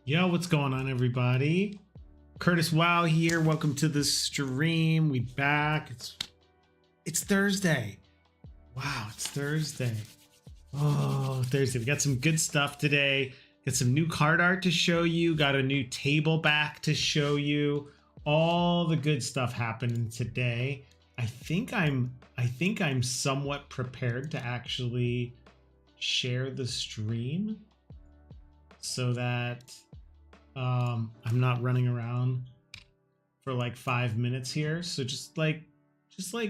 Yo, what's going on, everybody? Curtis Wow here. Welcome to the stream. We back. It's Thursday. Wow, it's Thursday. Oh, Thursday. We got some good stuff today. Got some new card art to show you. Got a new table back to show you. All the good stuff happening today. I think I'm somewhat prepared to actually share the stream so that I'm not running around for like 5 minutes here. So just like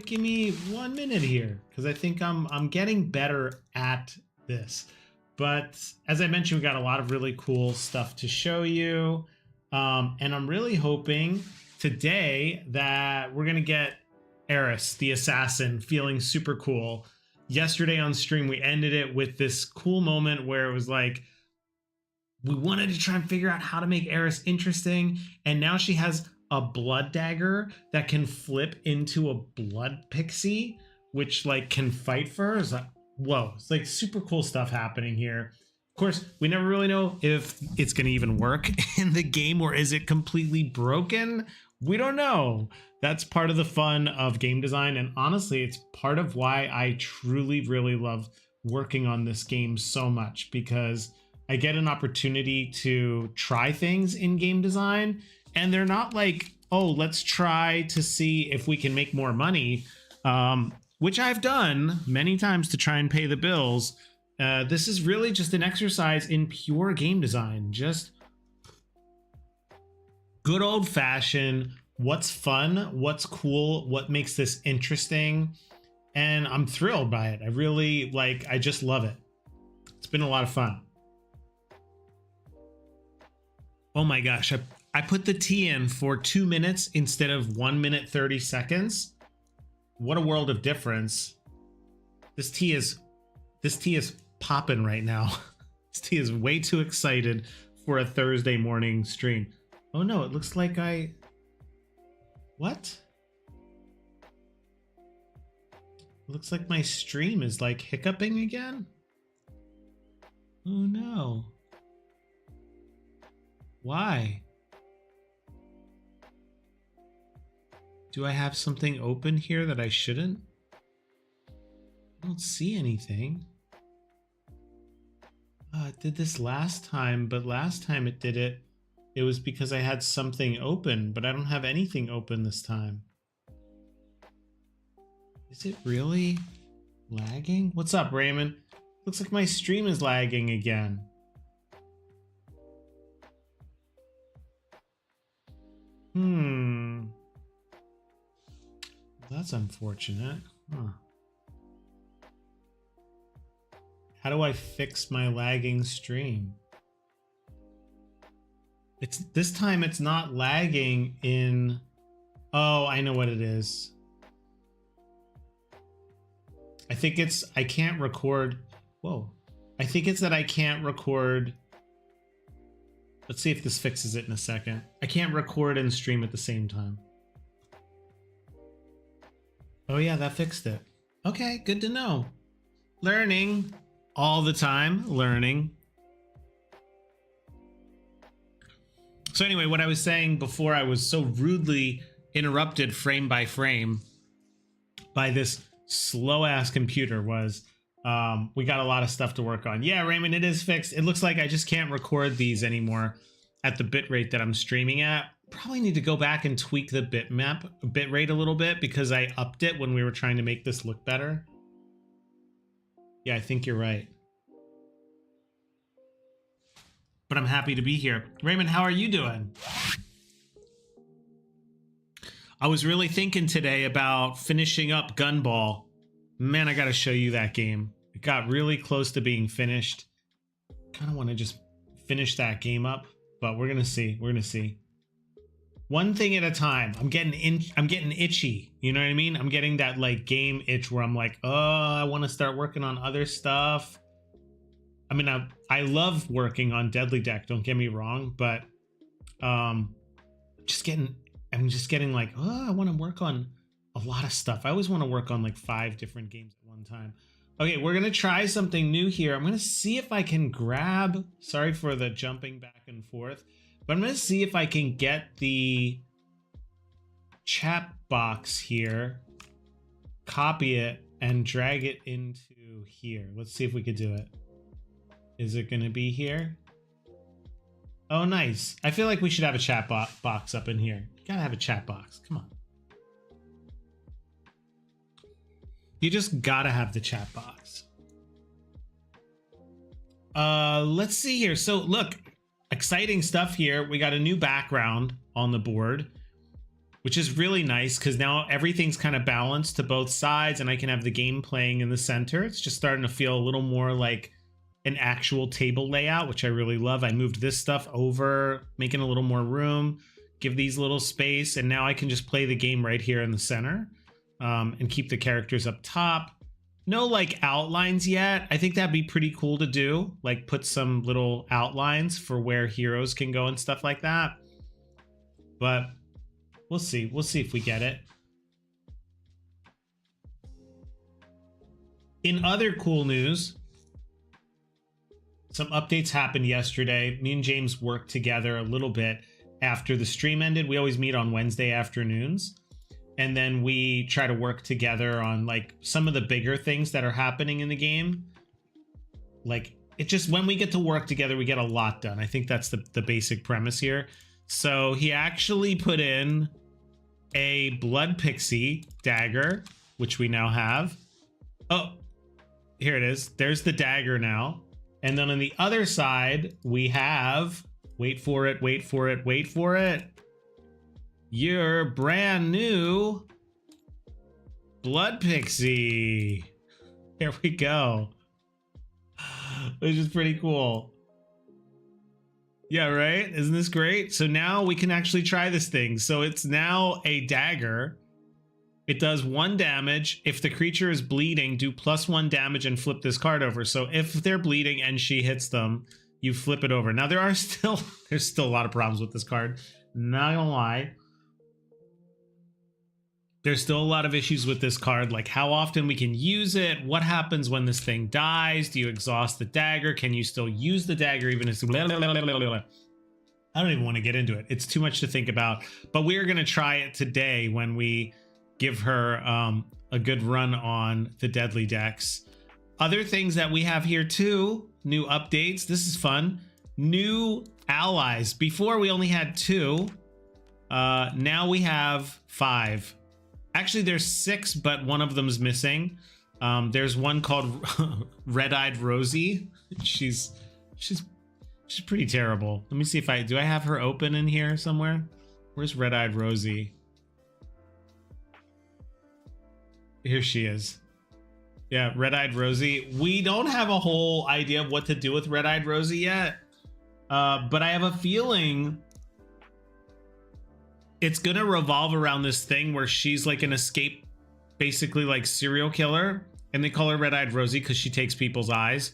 give me 1 minute here, because I think I'm getting better at this. But as I mentioned, we got a lot of really cool stuff to show you, and I'm really hoping today that we're gonna get Eris the assassin feeling super cool. Yesterday on stream we ended it with this cool moment where it was like, we wanted to try and figure out how to make Eris interesting, and now she has a blood dagger that can flip into a blood pixie, which like can fight for her. It's like, whoa, it's like super cool stuff happening here. Of course, we never really know if it's going to even work in the game, or is it completely broken? We don't know. That's part of the fun of game design, and honestly, it's part of why I truly really love working on this game so much, because I get an opportunity to try things in game design, and they're not like, oh, let's try to see if we can make more money, which I've done many times to try and pay the bills. This is really just an exercise in pure game design, just good old fashioned, what's fun, what's cool, what makes this interesting, and I'm thrilled by it. I just love it. It's been a lot of fun. Oh my gosh, I put the tea in for 2 minutes instead of 1 minute 30 seconds. What a world of difference. This tea is popping right now. This tea is way too excited for a Thursday morning stream. Oh no, it looks like what? It looks like my stream is like hiccuping again. Oh no. Why? Do I have something open here that I shouldn't? I don't see anything. It did this last time, but last time it did it, it was because I had something open, but I don't have anything open this time. Is it really lagging? What's up, Raymond? Looks like my stream is lagging again. That's unfortunate. Huh. How do I fix my lagging stream? This time it's not lagging in... Oh, I know what it is. I think it's... I can't record... Whoa. I think it's that I can't record... Let's see if this fixes it in a second. I can't record and stream at the same time. Oh yeah, that fixed it. Okay, good to know. Learning all the time, learning. So anyway, what I was saying before I was so rudely interrupted frame by frame by this slow ass computer was, we got a lot of stuff to work on. Yeah, Raymond, it is fixed. It looks like I just can't record these anymore at the bitrate that I'm streaming at. Probably need to go back and tweak the bitrate a little bit, because I upped it when we were trying to make this look better. Yeah, I think you're right. But I'm happy to be here. Raymond, how are you doing? I was really thinking today about finishing up Gunball. Man, I gotta show you that game. It got really close to being finished. Kind of want to just finish that game up, but we're gonna see. We're gonna see. One thing at a time. I'm getting itchy. You know what I mean? I'm getting that like game itch where I'm like, oh, I want to start working on other stuff. I mean, I love working on Deadly Deck. Don't get me wrong, but I'm just getting like, oh, I want to work on a lot of stuff. I always want to work on like 5 different games at one time. Okay, we're gonna try something new here. I'm gonna see if I can grab, sorry for the jumping back and forth, but I'm gonna see if I can get the chat box here, copy it, and drag it into here. Let's see if we could do it. Is it gonna be here? Oh, nice. I feel like we should have a chat box up in here. You gotta have a chat box, come on. You just gotta have the chat box. Let's see here. So look, exciting stuff here. We got a new background on the board, which is really nice because now everything's kind of balanced to both sides and I can have the game playing in the center. It's just starting to feel a little more like an actual table layout, which I really love. I moved this stuff over, making a little more room, give these little space, and now I can just play the game right here in the center. And keep the characters up top. No like outlines yet. I think that'd be pretty cool to do, like put some little outlines for where heroes can go and stuff like that. But we'll see if we get it. In other cool news, some updates happened yesterday. Me and James worked together a little bit after the stream ended. We always meet on Wednesday afternoons. And then we try to work together on like some of the bigger things that are happening in the game. Like it just, when we get to work together, we get a lot done. I think that's the basic premise here. So he actually put in a blood pixie dagger, which we now have. Oh, here it is. There's the dagger now. And then on the other side, we have, wait for it, wait for it, wait for it. Your brand new blood pixie. Here we go. Which is pretty cool. Yeah, right? Isn't this great? So now we can actually try this thing. So it's now a dagger. It does 1 damage. If the creature is bleeding, do +1 damage and flip this card over. So if they're bleeding and she hits them, you flip it over. Now there's still a lot of problems with this card. Not gonna lie. There's still a lot of issues with this card, like how often we can use it, what happens when this thing dies, do you exhaust the dagger, can you still use the dagger even if I don't even want to get into it. It's too much to think about, but we're going to try it today when we give her a good run on the deadly decks. Other things that we have here too, new updates. This is fun. New allies. Before we only had 2. Now we have 5. Actually, there's 6, but one of them's missing. There's one called Red-Eyed Rosie. She's pretty terrible. Let me see if do I have her open in here somewhere? Where's Red-Eyed Rosie? Here she is. Yeah, Red-Eyed Rosie. We don't have a whole idea of what to do with Red-Eyed Rosie yet. But I have a feeling it's gonna revolve around this thing where she's like an escape, basically like serial killer, and they call her Red-Eyed Rosie because she takes people's eyes.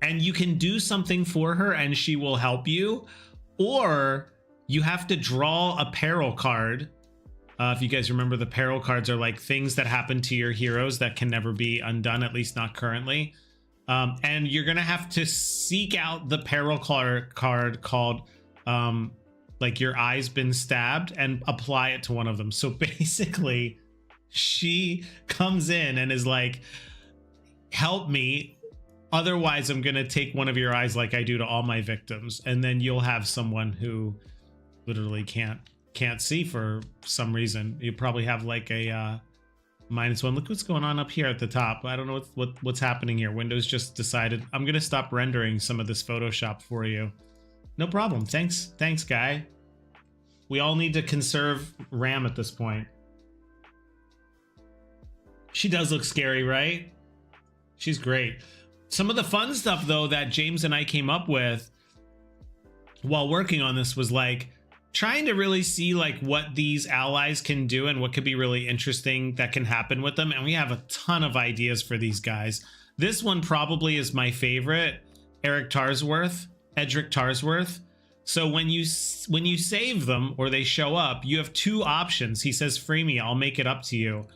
And you can do something for her and she will help you, or you have to draw a peril card. If you guys remember, the peril cards are like things that happen to your heroes that can never be undone, at least not currently. And you're gonna have to seek out the peril card called like your eye's been stabbed and apply it to one of them. So basically she comes in and is like, help me, otherwise I'm gonna take one of your eyes like I do to all my victims. And then you'll have someone who literally can't see for some reason. You probably have like a -1. Look what's going on up here at the top. I don't know what's happening here. Windows just decided I'm gonna stop rendering some of this Photoshop for you. No problem. Thanks, guy. We all need to conserve RAM at this point. She does look scary, right? She's great. Some of the fun stuff, though, that James and I came up with while working on this was like trying to really see like what these allies can do and what could be really interesting that can happen with them. And we have a ton of ideas for these guys. This one probably is my favorite, Edric Tarsworth. So when you save them or they show up, you have 2 options. He says, free me, I'll make it up to you.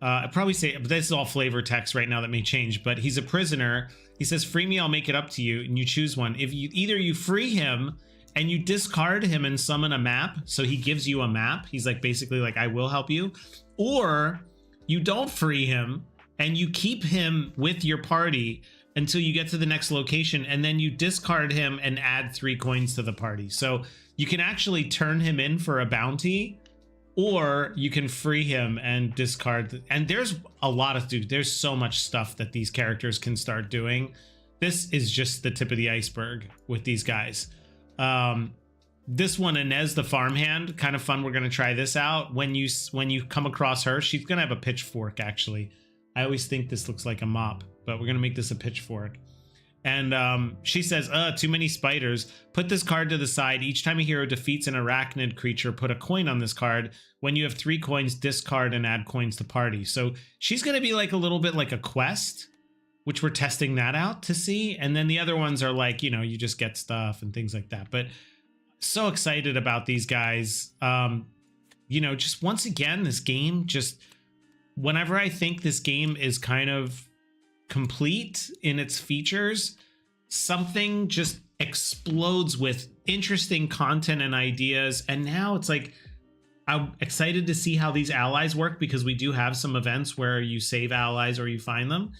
I'd probably say, but this is all flavor text right now that may change, but he's a prisoner. He says, free me, I'll make it up to you. And you choose one. If you either you free him and you discard him and summon a map. So he gives you a map. He's like, basically like, I will help you. Or you don't free him and you keep him with your party until you get to the next location. And then you discard him and add 3 coins to the party. So you can actually turn him in for a bounty, or you can free him and discard. And there's a lot of, dude, there's so much stuff that these characters can start doing. This is just the tip of the iceberg with these guys. This one, Inez the farmhand, kind of fun. We're going to try this out. When you come across her, she's going to have a pitchfork, actually. I always think this looks like a mop, but we're going to make this a pitchfork. And she says, too many spiders. Put this card to the side. Each time a hero defeats an arachnid creature, put a coin on this card. When you have 3 coins, discard and add coins to party. So she's going to be like a little bit like a quest, which we're testing that out to see. And then the other ones are like, you know, you just get stuff and things like that. But so excited about these guys. You know, just once again, this game, just whenever I think this game is kind of complete in its features, something just explodes with interesting content and ideas. And now it's like, I'm excited to see how these allies work, because we do have some events where you save allies or you find them.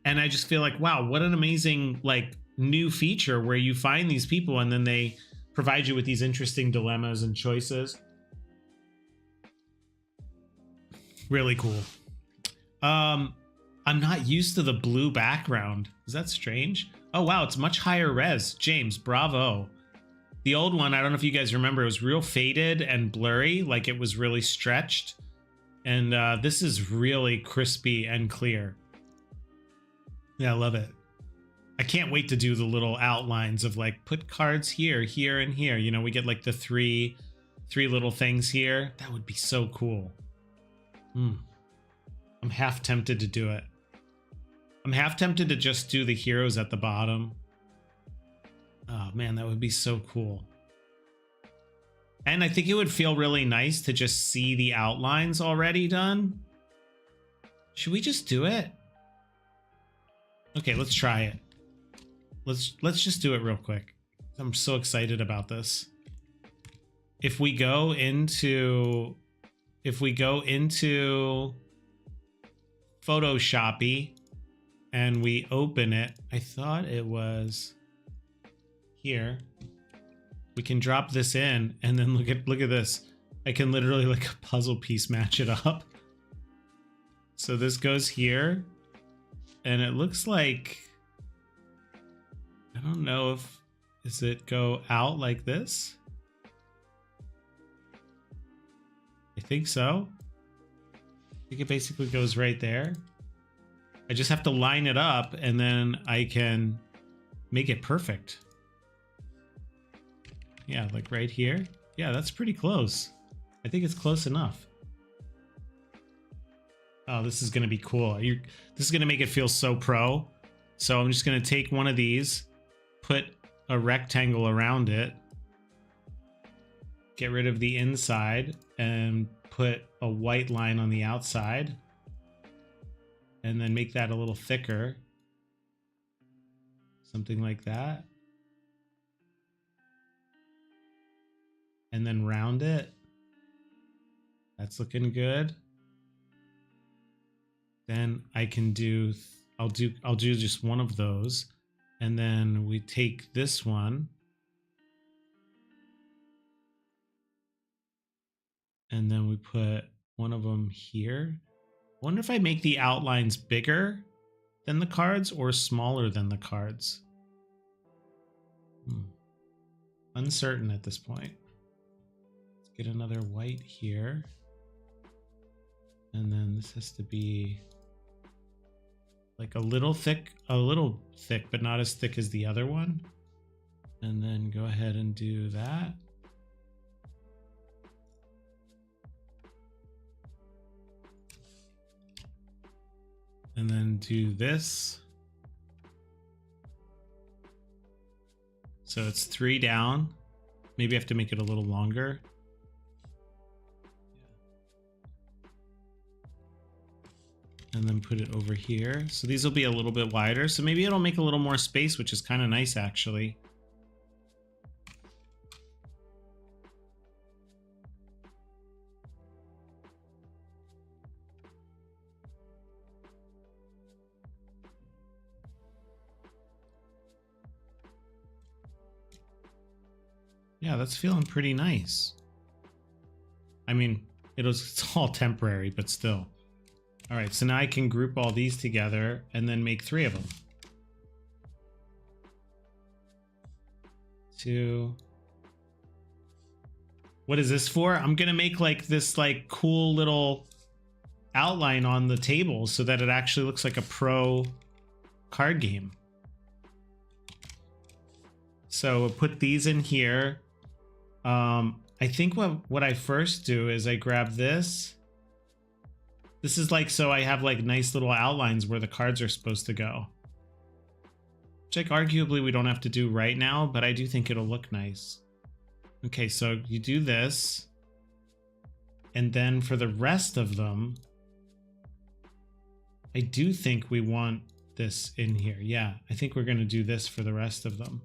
And I just feel like, wow, what an amazing like new feature where you find these people and then they provide you with these interesting dilemmas and choices. Really cool. I'm not used to the blue background. Is that strange? Oh, wow, it's much higher res. James, bravo. The old one, I don't know if you guys remember, it was real faded and blurry, like it was really stretched. And this is really crispy and clear. Yeah, I love it. I can't wait to do the little outlines of like, put cards here, here, and here. You know, we get like the three little things here. That would be so cool. I'm half tempted to do it. I'm half tempted to just do the heroes at the bottom. Oh man, that would be so cool. And I think it would feel really nice to just see the outlines already done. Should we just do it? Okay, let's try it. Let's just do it real quick. I'm so excited about this. If we go into Photoshoppy and we open it, I thought it was here. We can drop this in and then look at this. I can literally like a puzzle piece match it up. So this goes here and it looks like, I don't know if, does it go out like this? I think so. I think it basically goes right there. I just have to line it up and then I can make it perfect. Yeah, like right here. Yeah, that's pretty close. I think it's close enough. Oh, this is going to be cool. This is going to make it feel so pro. So I'm just going to take one of these, put a rectangle around it, get rid of the inside, and put a white line on the outside, and then make that a little thicker. Something like that. And then round it. That's looking good. Then I can do, I'll do just one of those. And then we take this one. And then we put one of them here. I wonder if I make the outlines bigger than the cards or smaller than the cards. Uncertain at this point. Let's get another white here. And then this has to be like a little thick, but not as thick as the other one. And then go ahead and do that. And then do this. So it's 3 down. Maybe I have to make it a little longer. and then put it over here. So these will be a little bit wider. So maybe it'll make a little more space, which is kind of nice actually. Yeah, that's feeling pretty nice. I mean, it's all temporary, but still. All right, so now I can group all these together and then make 3 of them. 2. What is this for? I'm gonna make like this like cool little outline on the table so that it actually looks like a pro card game. So we'll put these in here. I think what I first do is I grab this. This is like, so I have like nice little outlines where the cards are supposed to go. Which like arguably we don't have to do right now, but I do think it'll look nice. Okay, so you do this. And then for the rest of them, I do think we want this in here. Yeah, I think we're gonna do this for the rest of them.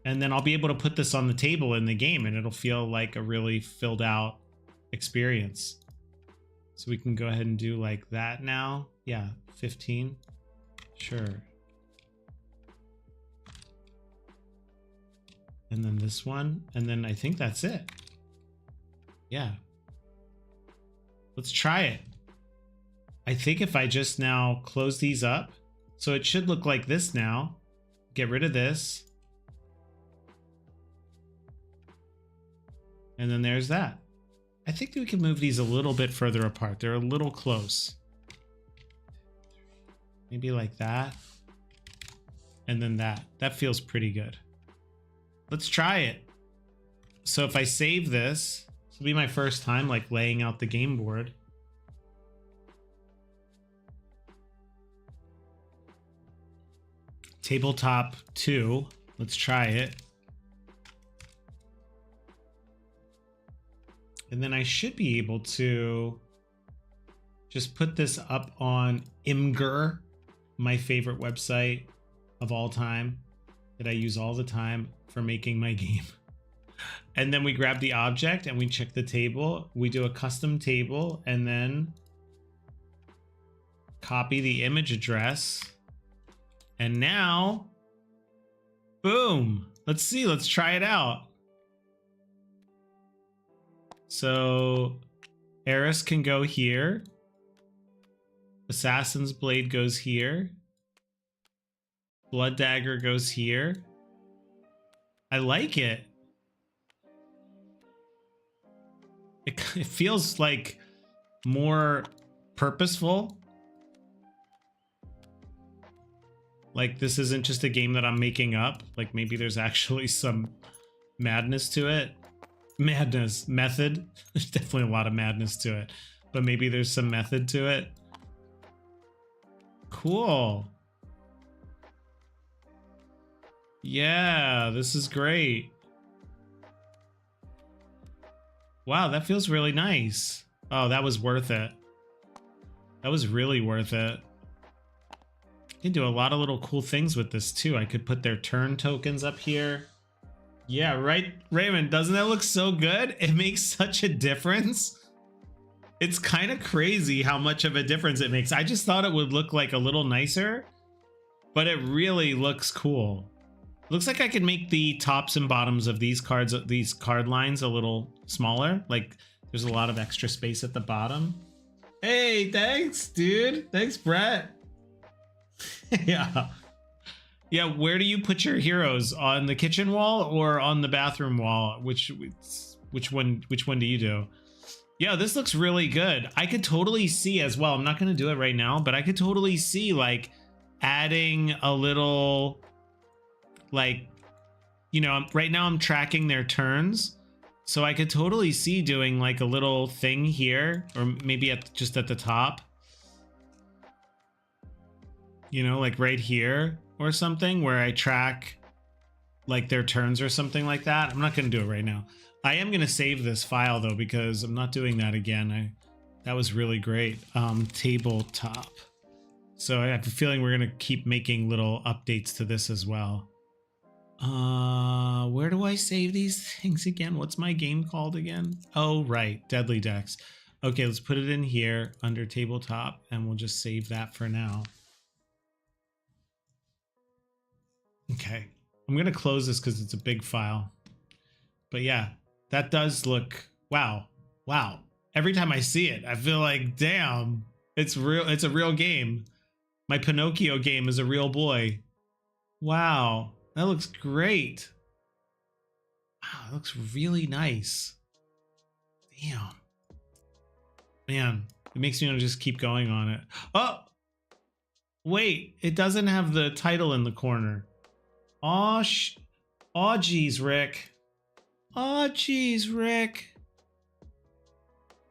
And then I'll be able to put this on the table in the game and it'll feel like a really filled out experience. So we can go ahead and do like that now. Yeah, 15. Sure. And then this one. And then I think that's it. Yeah. Let's try it. I think if I just now close these up, so it should look like this now. Get rid of this. And then there's that. I think we can move these a little bit further apart. They're a little close. Maybe like that. And then that. That feels pretty good. Let's try it. So if I save this, this will be my first time like laying out the game board. Tabletop 2. Let's try it. And then I should be able to just put this up on Imgur, my favorite website of all time that I use all the time for making my game. And then we grab the object and we check the table. We do a custom table and then copy the image address. And now, boom. Let's see, let's try it out. So Eris can go here. Assassin's Blade goes here. Blood Dagger goes here. I like it. It feels like more purposeful. Like this isn't just a game that I'm making up. Like maybe there's actually some madness to it. Method. There's definitely a lot of madness to it, but maybe there's some method to it. Cool. Yeah, this is great. Wow, that feels really nice. Oh, that was worth it. That was really worth it. You can do a lot of little cool things with this too. I could put their turn tokens up here. Yeah, right, Raymond, doesn't that look so good? It makes such a difference. It's kind of crazy how much of a difference it makes. I just thought it would look like a little nicer, but it really looks cool. Looks like I could make the tops and bottoms of these cards, these card lines a little smaller. Like there's a lot of extra space at the bottom. Hey, thanks, dude. Thanks, Brett. Yeah. Yeah, where do you put your heroes? On the kitchen wall or on the bathroom wall? Which one do you do? Yeah, this looks really good. I could totally see as well. I'm not going to do it right now, but I could totally see like adding a little, like, you know, right now I'm tracking their turns. So I could totally see doing like a little thing here, or maybe just at the top, you know, like right here or something where I track like their turns or something like that. I'm not going to do it right now, I am gonna save this file though, because I'm not doing that again. That was really great. Tabletop. So I have a feeling we're gonna keep making little updates to this as well. Where do I save these things again? What's my game called again? Oh, right, Deadly Decks. Okay, let's put it in here under tabletop, and we'll just save that for now. Okay, I'm gonna close this because it's a big file. But yeah, that does look, wow. Every time I see it, I feel like, damn, it's real. It's a real game. My Pinocchio game is a real boy. Wow, that looks great. Wow, it looks really nice. Damn. Man, it makes me want to just keep going on it. Oh, wait, it doesn't have the title in the corner. Oh, geez, Rick. Oh, geez, Rick.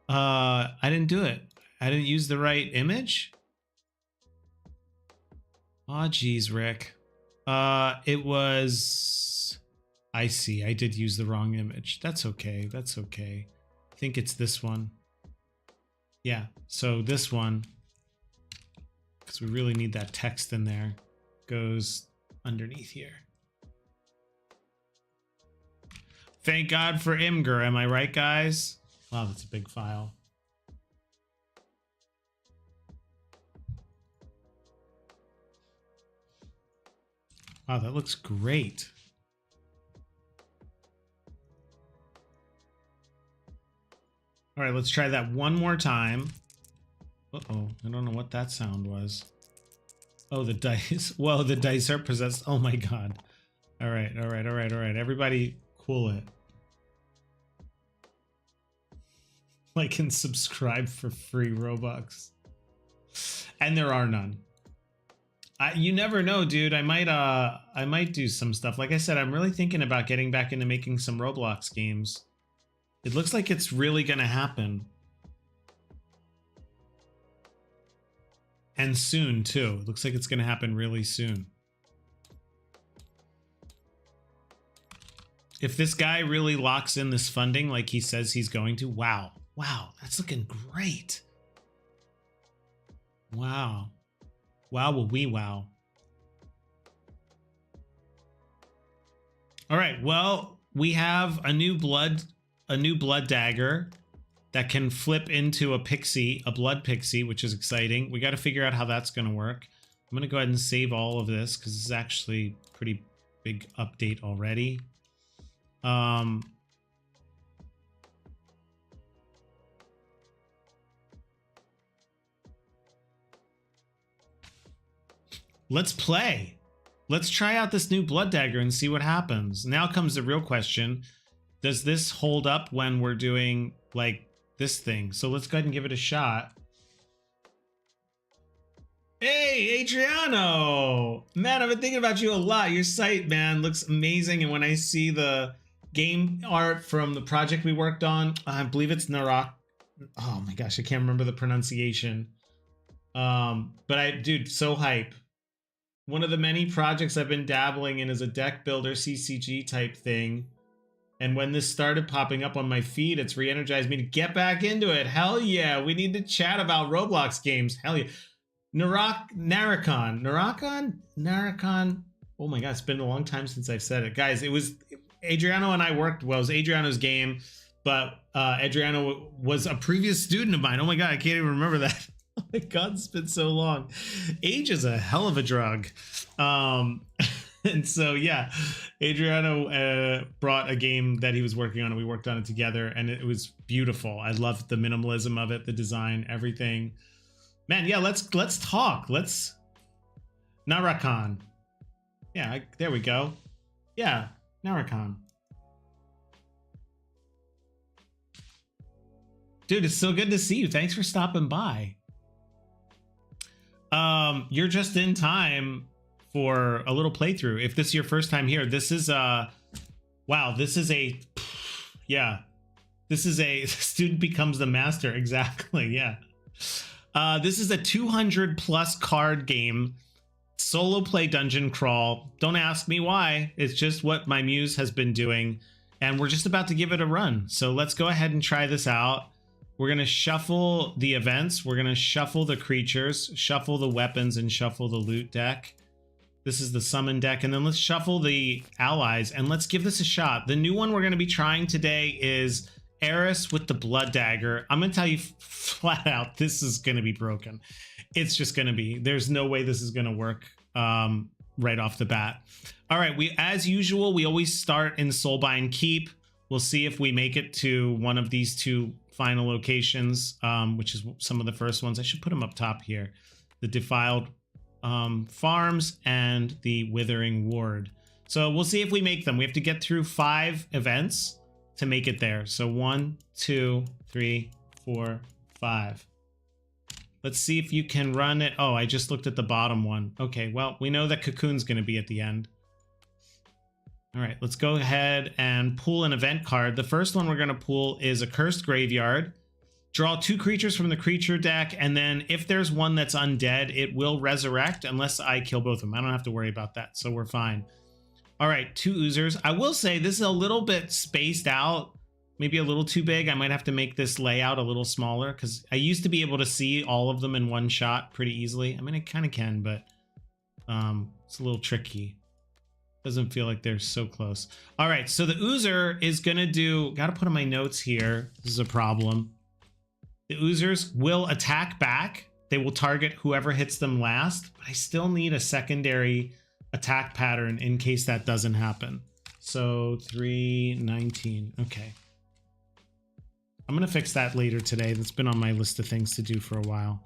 I didn't do it. I didn't use the right image. Oh, geez, Rick. It was... I see. I did use the wrong image. That's okay. That's okay. I think it's this one. Yeah, so this one, because we really need that text in there, goes underneath here. Thank God for Imgur, am I right, guys? Wow, that's a big file. Wow, that looks great. All right, let's try that one more time. Uh-oh, I don't know what that sound was. Oh, the dice. Whoa, the dice are possessed. Oh my God. All right. Everybody cool it. Like and subscribe for free Robux. And there are none. You never know, dude. I might do some stuff. Like I said, I'm really thinking about getting back into making some Roblox games. It looks like it's really gonna happen. And soon, too. It looks like it's gonna happen really soon. If this guy really locks in this funding like he says he's going to, wow. Wow, that's looking great. Wow. Wow, will we wow. All right, well, we have a new blood dagger that can flip into a pixie, a blood pixie, which is exciting. We got to figure out how that's going to work. I'm going to go ahead and save all of this because this is actually a pretty big update already. Let's play. Let's try out this new blood dagger and see what happens. Now comes the real question. Does this hold up when we're doing like this thing? So let's go ahead and give it a shot. Hey, Adriano! Man, I've been thinking about you a lot. Your site, man, looks amazing. And when I see the game art from the project we worked on, I believe it's Narak. Oh my gosh, I can't remember the pronunciation. But dude, so hype. One of the many projects I've been dabbling in is a deck builder CCG type thing. And when this started popping up on my feed, it's re-energized me to get back into it. Hell yeah, we need to chat about Roblox games. Hell yeah. Naracon. Oh my God, it's been a long time since I've said it. Guys, it was Adriano and I worked, well, it was Adriano's game, but Adriano was a previous student of mine. Oh my God, I can't even remember that. Oh my God, it's been so long. Age is a hell of a drug. And so, yeah, Adriano brought a game that he was working on and we worked on it together and it was beautiful. I loved the minimalism of it, the design, everything. Man, yeah, let's talk. Let's Naracon. Yeah, there we go. Yeah, Naracon. Dude, it's so good to see you. Thanks for stopping by. You're just in time for a little playthrough. If this is your first time here, this is wow, this is a student becomes the master. Exactly. Yeah. This is a 200 plus card game, solo play dungeon crawl. Don't ask me why. It's just what my muse has been doing. and we're just about to give it a run. So let's go ahead and try this out. We're going to shuffle the events. We're going to shuffle the creatures, shuffle the weapons, and shuffle the loot deck. This is the summon deck. And then let's shuffle the allies and let's give this a shot. The new one we're going to be trying today is Eris with the blood dagger. I'm going to tell you flat out, this is going to be broken. It's just going to be. There's no way this is going to work right off the bat. All right, as usual, we always start in Soulbind Keep. We'll see if we make it to one of these two final locations, which is some of the first ones. I should put them up top here. The Defiled Farms and the Withering Ward. So we'll see if we make them. We have to get through 5 events to make it there. So 1, 2, 3, 4, 5. Let's see if you can run it. Oh, I just looked at the bottom one. Okay, well, we know that Cocoon's going to be at the end. All right, let's go ahead and pull an event card. The first one we're going to pull is a Cursed Graveyard. Draw 2 creatures from the creature deck, and then if there's one that's undead, it will resurrect unless I kill both of them. I don't have to worry about that, so we're fine. All right, 2 Oozers. I will say this is a little bit spaced out, maybe a little too big. I might have to make this layout a little smaller because I used to be able to see all of them in one shot pretty easily. I mean, I kind of can, but it's a little tricky. Doesn't feel like they're so close. All right, so the Oozer is going to do... Got to put in my notes here. This is a problem. The Oozers will attack back. They will target whoever hits them last, but I still need a secondary attack pattern in case that doesn't happen. So 319. Okay. I'm going to fix that later today. That's been on my list of things to do for a while.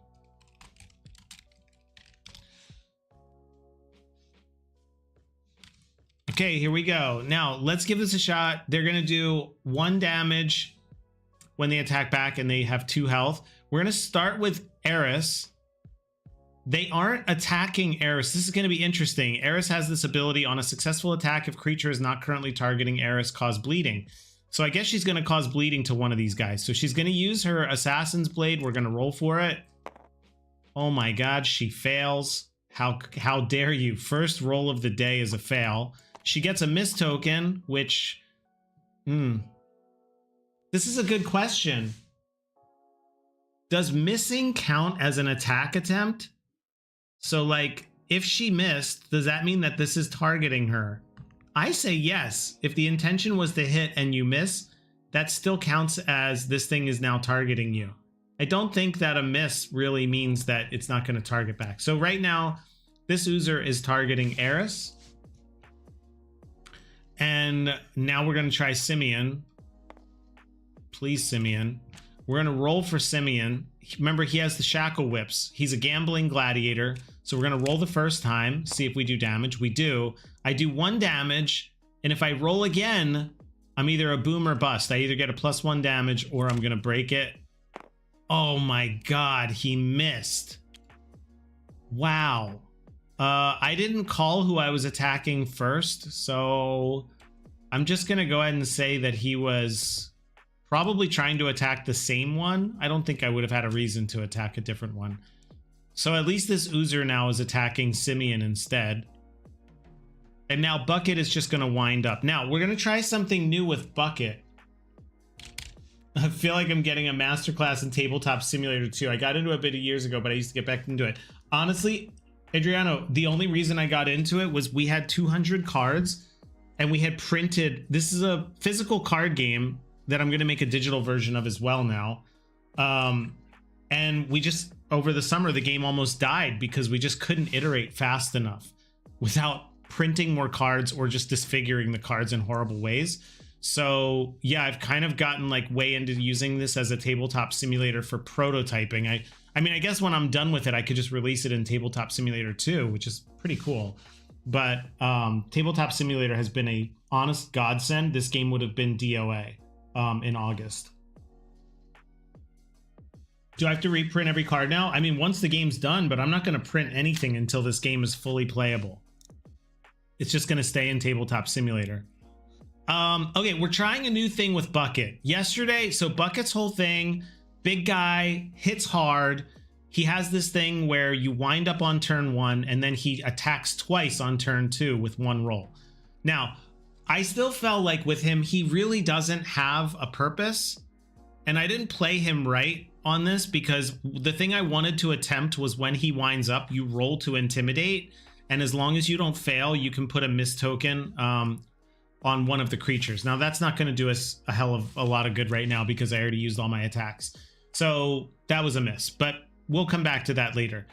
Okay, here we go. Now, let's give this a shot. They're going to do 1 damage when they attack back and they have 2 health. We're going to start with Eris. They aren't attacking Eris. This is going to be interesting. Eris has this ability on a successful attack if creature is not currently targeting Eris, cause bleeding. So I guess she's going to cause bleeding to one of these guys. So she's going to use her Assassin's Blade. We're going to roll for it. Oh my God, she fails. How dare you? First roll of the day is a fail. She gets a miss token, which... This is a good question. Does missing count as an attack attempt? So, like, if she missed, does that mean that this is targeting her? I say yes. If the intention was to hit and you miss, that still counts as this thing is now targeting you. I don't think that a miss really means that it's not going to target back. So right now, this Oozer is targeting Eris. And now we're going to try Simeon. Please, Simeon. We're going to roll for Simeon. Remember, he has the Shackle Whips. He's a gambling gladiator. So we're going to roll the first time, see if we do damage. We do. I do 1 damage. And if I roll again, I'm either a boom or bust. I either get a +1 damage or I'm going to break it. Oh my God, he missed. Wow. I didn't call who I was attacking first, so I'm just going to go ahead and say that he was probably trying to attack the same one. I don't think I would have had a reason to attack a different one. So at least this Oozer now is attacking Simeon instead. And now Bucket is just going to wind up. Now, we're going to try something new with Bucket. I feel like I'm getting a masterclass in Tabletop Simulator 2. I got into it a bit of years ago, but I used to get back into it. Honestly, Adriano, the only reason I got into it was we had 200 cards and we had printed... This is a physical card game that I'm going to make a digital version of as well now. And we just... Over the summer, the game almost died because we just couldn't iterate fast enough without printing more cards or just disfiguring the cards in horrible ways. So yeah, I've kind of gotten like way into using this as a tabletop simulator for prototyping. I mean, I guess when I'm done with it, I could just release it in Tabletop Simulator 2, which is pretty cool. But Tabletop Simulator has been a honest godsend. This game would have been DOA in August. Do I have to reprint every card now? I mean, once the game's done, but I'm not going to print anything until this game is fully playable. It's just going to stay in Tabletop Simulator. Okay, we're trying a new thing with Bucket. Yesterday, so Bucket's whole thing, big guy, hits hard. He has this thing where you wind up on turn 1 and then he attacks twice on turn 2 with 1 roll. Now, I still felt like with him, he really doesn't have a purpose. And I didn't play him right on this because the thing I wanted to attempt was when he winds up, you roll to intimidate. And as long as you don't fail, you can put a miss token on one of the creatures. Now, that's not going to do us a hell of a lot of good right now because I already used all my attacks. So that was a miss, but we'll come back to that later.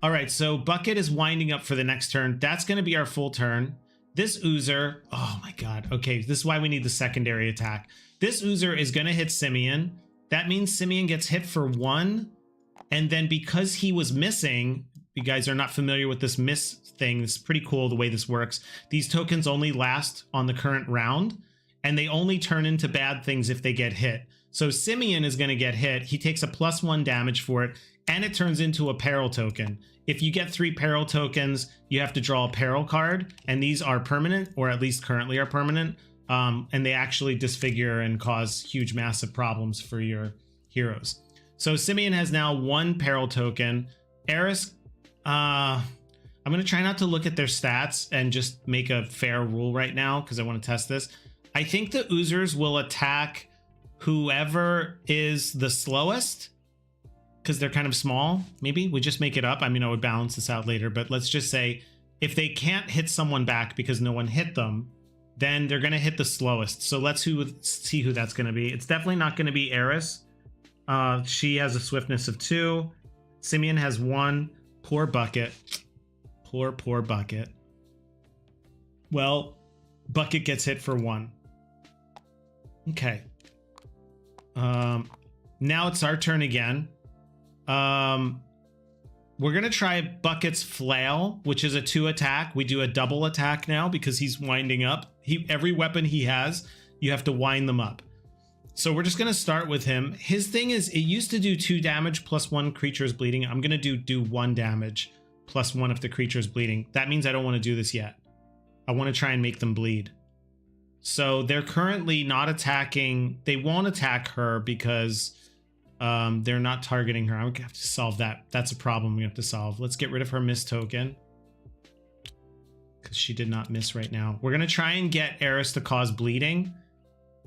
All right, so Bucket is winding up for the next turn. That's going to be our full turn. This Oozer, oh my God. Okay, this is why we need the secondary attack. This Oozer is going to hit Simeon. That means Simeon gets hit for 1. And then because he was missing, you guys are not familiar with this miss thing. It's pretty cool the way this works. These tokens only last on the current round, and they only turn into bad things if they get hit. So Simeon is going to get hit. He takes a +1 damage for it, and it turns into a peril token. If you get 3 peril tokens, you have to draw a peril card, and these are permanent, or at least currently are permanent. And they actually disfigure and cause huge, massive problems for your heroes. So Simeon has now 1 peril token. Eris, I'm going to try not to look at their stats and just make a fair rule right now because I want to test this. I think the Oozers will attack whoever is the slowest because they're kind of small. Maybe we just make it up. I mean, I would balance this out later, but let's just say if they can't hit someone back because no one hit them, then they're going to hit the slowest. So let's see who that's going to be. It's definitely not going to be Eris. She has a swiftness of 2. Simeon has 1. Poor Bucket. Poor Bucket. Well, Bucket gets hit for 1. Okay. Now it's our turn again. We're going to try Bucket's Flail, which is a 2 attack. We do a double attack now because he's winding up. Every weapon he has, you have to wind them up. So we're just going to start with him. His thing is, it used to do 2 damage plus 1 creature is bleeding. I'm going to do 1 damage plus 1 if the creature is bleeding. That means I don't want to do this yet. I want to try and make them bleed. So they're currently not attacking. They won't attack her because they're not targeting her. I'm gonna have to solve that. That's a problem we have to solve. Let's get rid of her miss token because she did not miss right now. We're gonna try and get Eris to cause bleeding.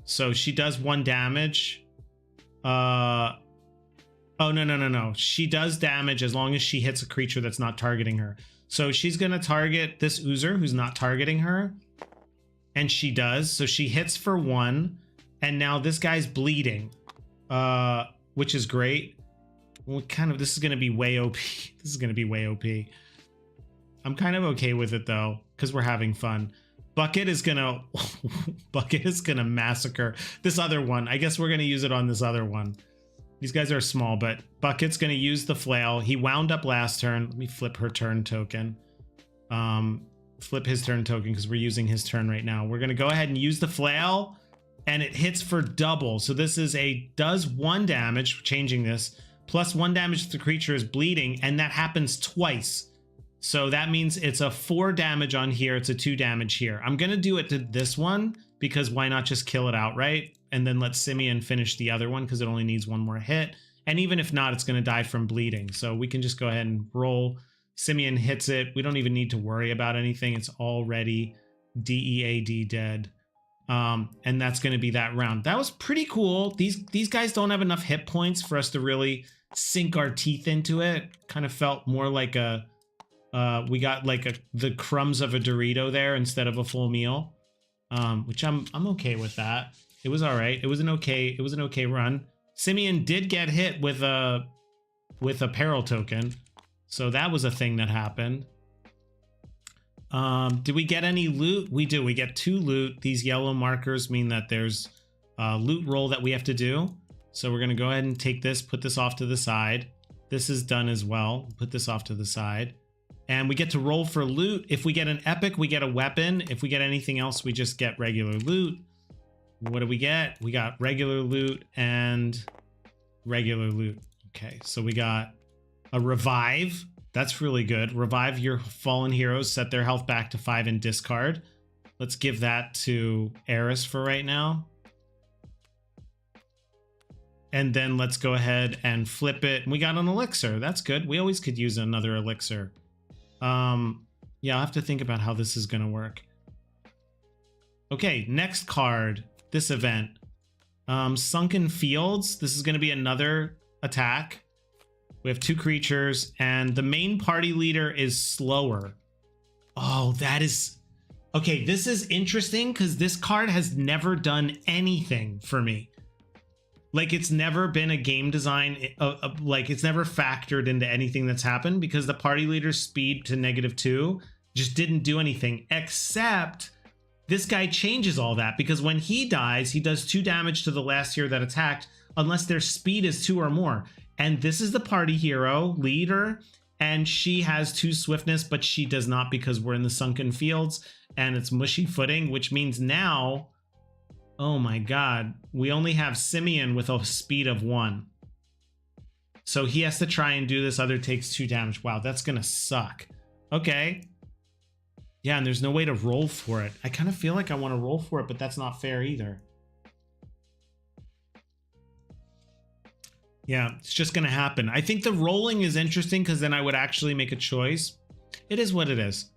So she does 1 damage. Oh, no. She does damage as long as she hits a creature that's not targeting her. So she's gonna target this Oozer who's not targeting her. And she does. So she hits for 1. And now this guy's bleeding. Which is great. Well, this is going to be way OP. This is going to be way OP. I'm kind of okay with it though, because we're having fun. Bucket is going to massacre this other one. I guess we're going to use it on this other one. These guys are small, but Bucket's going to use the flail. He wound up last turn. Let me flip her turn token. Flip his turn token because we're using his turn right now. We're going to go ahead and use the flail. And it hits for double. So this is does 1 damage, changing this, plus 1 damage if the creature is bleeding, and that happens twice. So that means it's a 4 damage on here, it's a 2 damage here. I'm gonna do it to this one, because why not just kill it outright? And then let Simeon finish the other one, because it only needs 1 more hit. And even if not, it's gonna die from bleeding. So we can just go ahead and roll. Simeon hits it. We don't even need to worry about anything. It's already DEAD dead. And that's going to be that round. That was pretty cool. These guys don't have enough hit points for us to really sink our teeth into it. Kind of felt more like we got like the crumbs of a Dorito there instead of a full meal. Which I'm okay with that. It was all right. It was an okay run. Simeon did get hit with a peril token. So that was a thing that happened. Did we get any loot? We do. We get 2 loot. These yellow markers mean that there's a loot roll that we have to do. So we're going to go ahead and take this, put this off to the side. This is done as well. Put this off to the side. And we get to roll for loot. If we get an epic, we get a weapon. If we get anything else, we just get regular loot. What do we get? We got regular loot and regular loot. Okay, so we got a revive. That's really good. Revive your fallen heroes, set their health back to 5 and discard. Let's give that to Eris for right now. And then let's go ahead and flip it. We got an elixir. That's good. We always could use another elixir. Yeah, I'll have to think about how this is going to work. Okay, next card. This event. Sunken Fields. This is going to be another attack. We have 2 creatures, and the main party leader is slower. Oh, that is... Okay, this is interesting because this card has never done anything for me. Like, it's never been a game design, like, it's never factored into anything that's happened because the party leader's speed to -2 just didn't do anything, except this guy changes all that because when he dies, he does 2 damage to the last hero that attacked unless their speed is 2 or more. And this is the party hero leader, and she has 2 swiftness, but she does not because we're in the Sunken Fields and it's mushy footing, which means now, oh my god, we only have Simeon with a speed of 1. So he has to try and do this, other takes 2 damage. Wow, that's gonna suck. Okay. Yeah, and there's no way to roll for it. I kind of feel like I want to roll for it, but that's not fair either. Yeah, it's just going to happen. I think the rolling is interesting because then I would actually make a choice. It is what it is.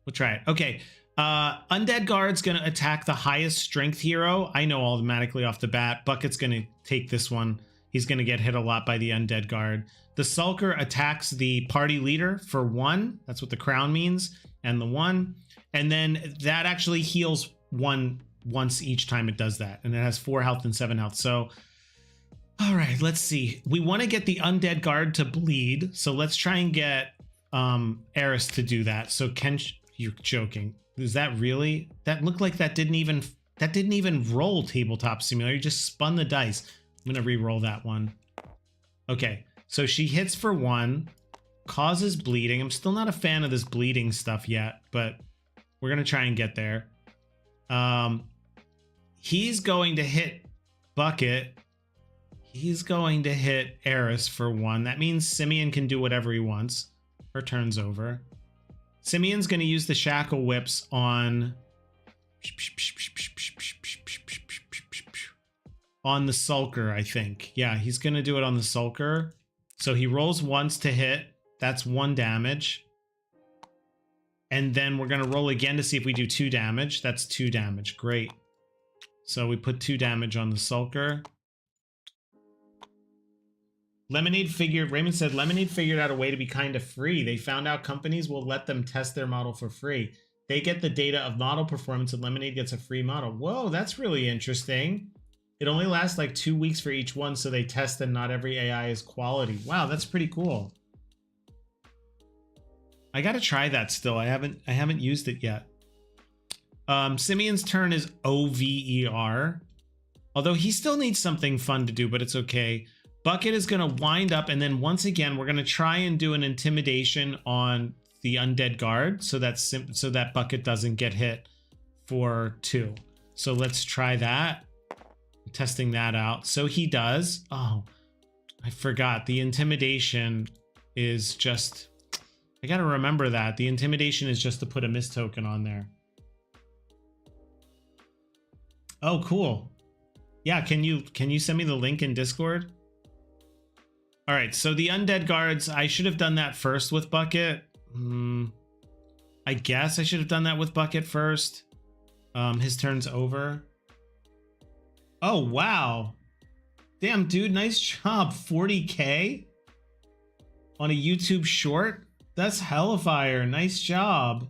We'll try it. Okay. Undead Guard's going to attack the highest strength hero. I know automatically off the bat. Bucket's going to take this one. He's going to get hit a lot by the Undead Guard. The Sulker attacks the party leader for 1. That's what the crown means. And the 1. And then that actually heals 1 once each time it does that. And it has 4 health and 7 health. So, all right, let's see. We want to get the Undead Guard to bleed. So let's try and get Eris to do that. So Ken, you're joking. Is that really? That looked like that didn't even roll Tabletop Simulator. You just spun the dice. I'm going to re-roll that one. Okay, so she hits for 1, causes bleeding. I'm still not a fan of this bleeding stuff yet, but we're going to try and get there. He's going to hit Bucket. He's going to hit Eris for 1. That means Simeon can do whatever he wants. Her turn's over. Simeon's going to use the Shackle Whips on the Sulker, I think. Yeah, he's going to do it on the Sulker. So he rolls once to hit. That's 1 damage. And then we're going to roll again to see if we do 2 damage. That's 2 damage. Great. So we put 2 damage on the Sulker. Raymond said, Lemonade figured out a way to be kind of free. They found out companies will let them test their model for free. They get the data of model performance and Lemonade gets a free model. Whoa, that's really interesting. It only lasts like 2 weeks for each one, so they test and not every AI is quality. Wow, that's pretty cool. I gotta try that still. I haven't used it yet. Simeon's turn is OVER. Although he still needs something fun to do, but it's okay. Bucket is going to wind up, and then once again, we're going to try and do an intimidation on the Undead Guard so that Bucket doesn't get hit for 2. So let's try that. I'm testing that out. So he does. Oh, I forgot. The intimidation is just... I got to remember that. The intimidation is just to put a miss token on there. Oh, cool. Yeah, can you send me the link in Discord? All right, so the Undead Guards, I should have done that first with Bucket. I guess I should have done that with Bucket first. His turn's over. Oh, wow. Damn, dude, nice job. 40K on a YouTube short? That's hella fire. Nice job.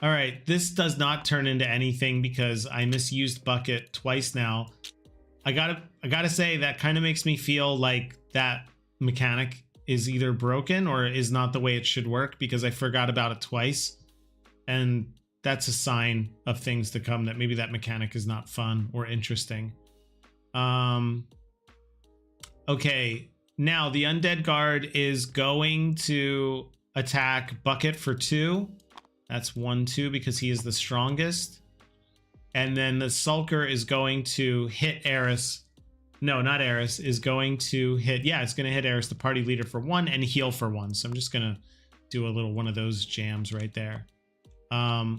All right, this does not turn into anything because I misused Bucket twice now. I gotta say that kind of makes me feel like that mechanic is either broken or is not the way it should work because I forgot about it twice. And that's a sign of things to come, that maybe that mechanic is not fun or interesting. Okay, now the Undead Guard is going to attack Bucket for 2. That's 1-2 because he is the strongest. And then the Sulker is going to hit Eris. No, not Eris. Is going to hit... Yeah, it's going to hit Eris, the party leader, for 1 and heal for 1. So I'm just going to do a little one of those jams right there. Now,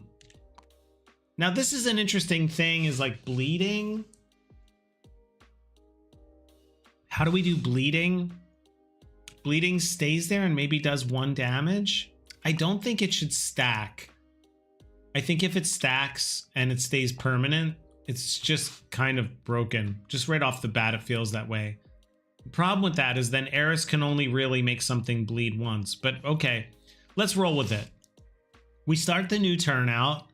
this is an interesting thing, is like bleeding. How do we do bleeding? Bleeding stays there and maybe does 1 damage. I don't think it should stack. I think if it stacks and it stays permanent, it's just kind of broken. Just right off the bat, it feels that way. The problem with that is then Eris can only really make something bleed once. But okay, let's roll with it. We start the new turn out,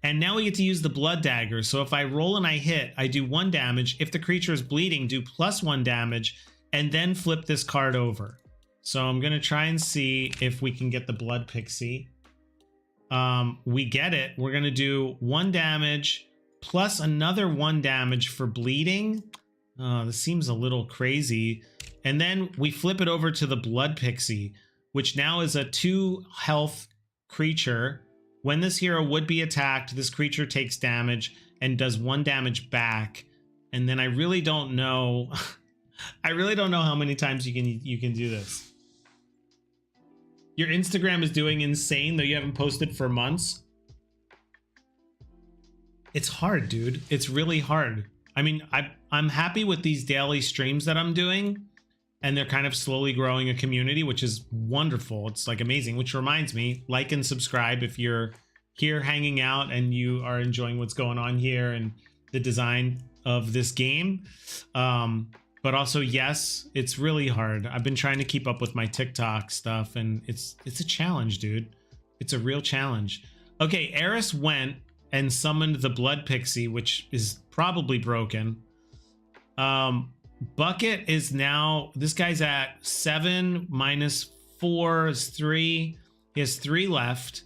and now we get to use the blood dagger. So if I roll and I hit, I do 1 damage. If the creature is bleeding, do +1 damage, and then flip this card over. So I'm going to try and see if we can get the blood pixie. We get it. We're going to do 1 damage plus another 1 damage for bleeding. This seems a little crazy. And then we flip it over to the blood pixie, which now is a 2 health creature. When this hero would be attacked, this creature takes damage and does 1 damage back. And then I really don't know. I really don't know how many times you can do this. Your Instagram is doing insane, though you haven't posted for months. It's hard, dude. It's really hard. I mean, I'm happy with these daily streams that I'm doing, and they're kind of slowly growing a community, which is wonderful. It's like amazing, which reminds me, like and subscribe if you're here hanging out and you are enjoying what's going on here and the design of this game. But also, yes, it's really hard. I've been trying to keep up with my TikTok stuff, and it's a challenge, dude. It's a real challenge. Okay, Eris went and summoned the blood pixie, which is probably broken. Bucket is now, this guy's at 7 minus 4 is 3. He has 3 left.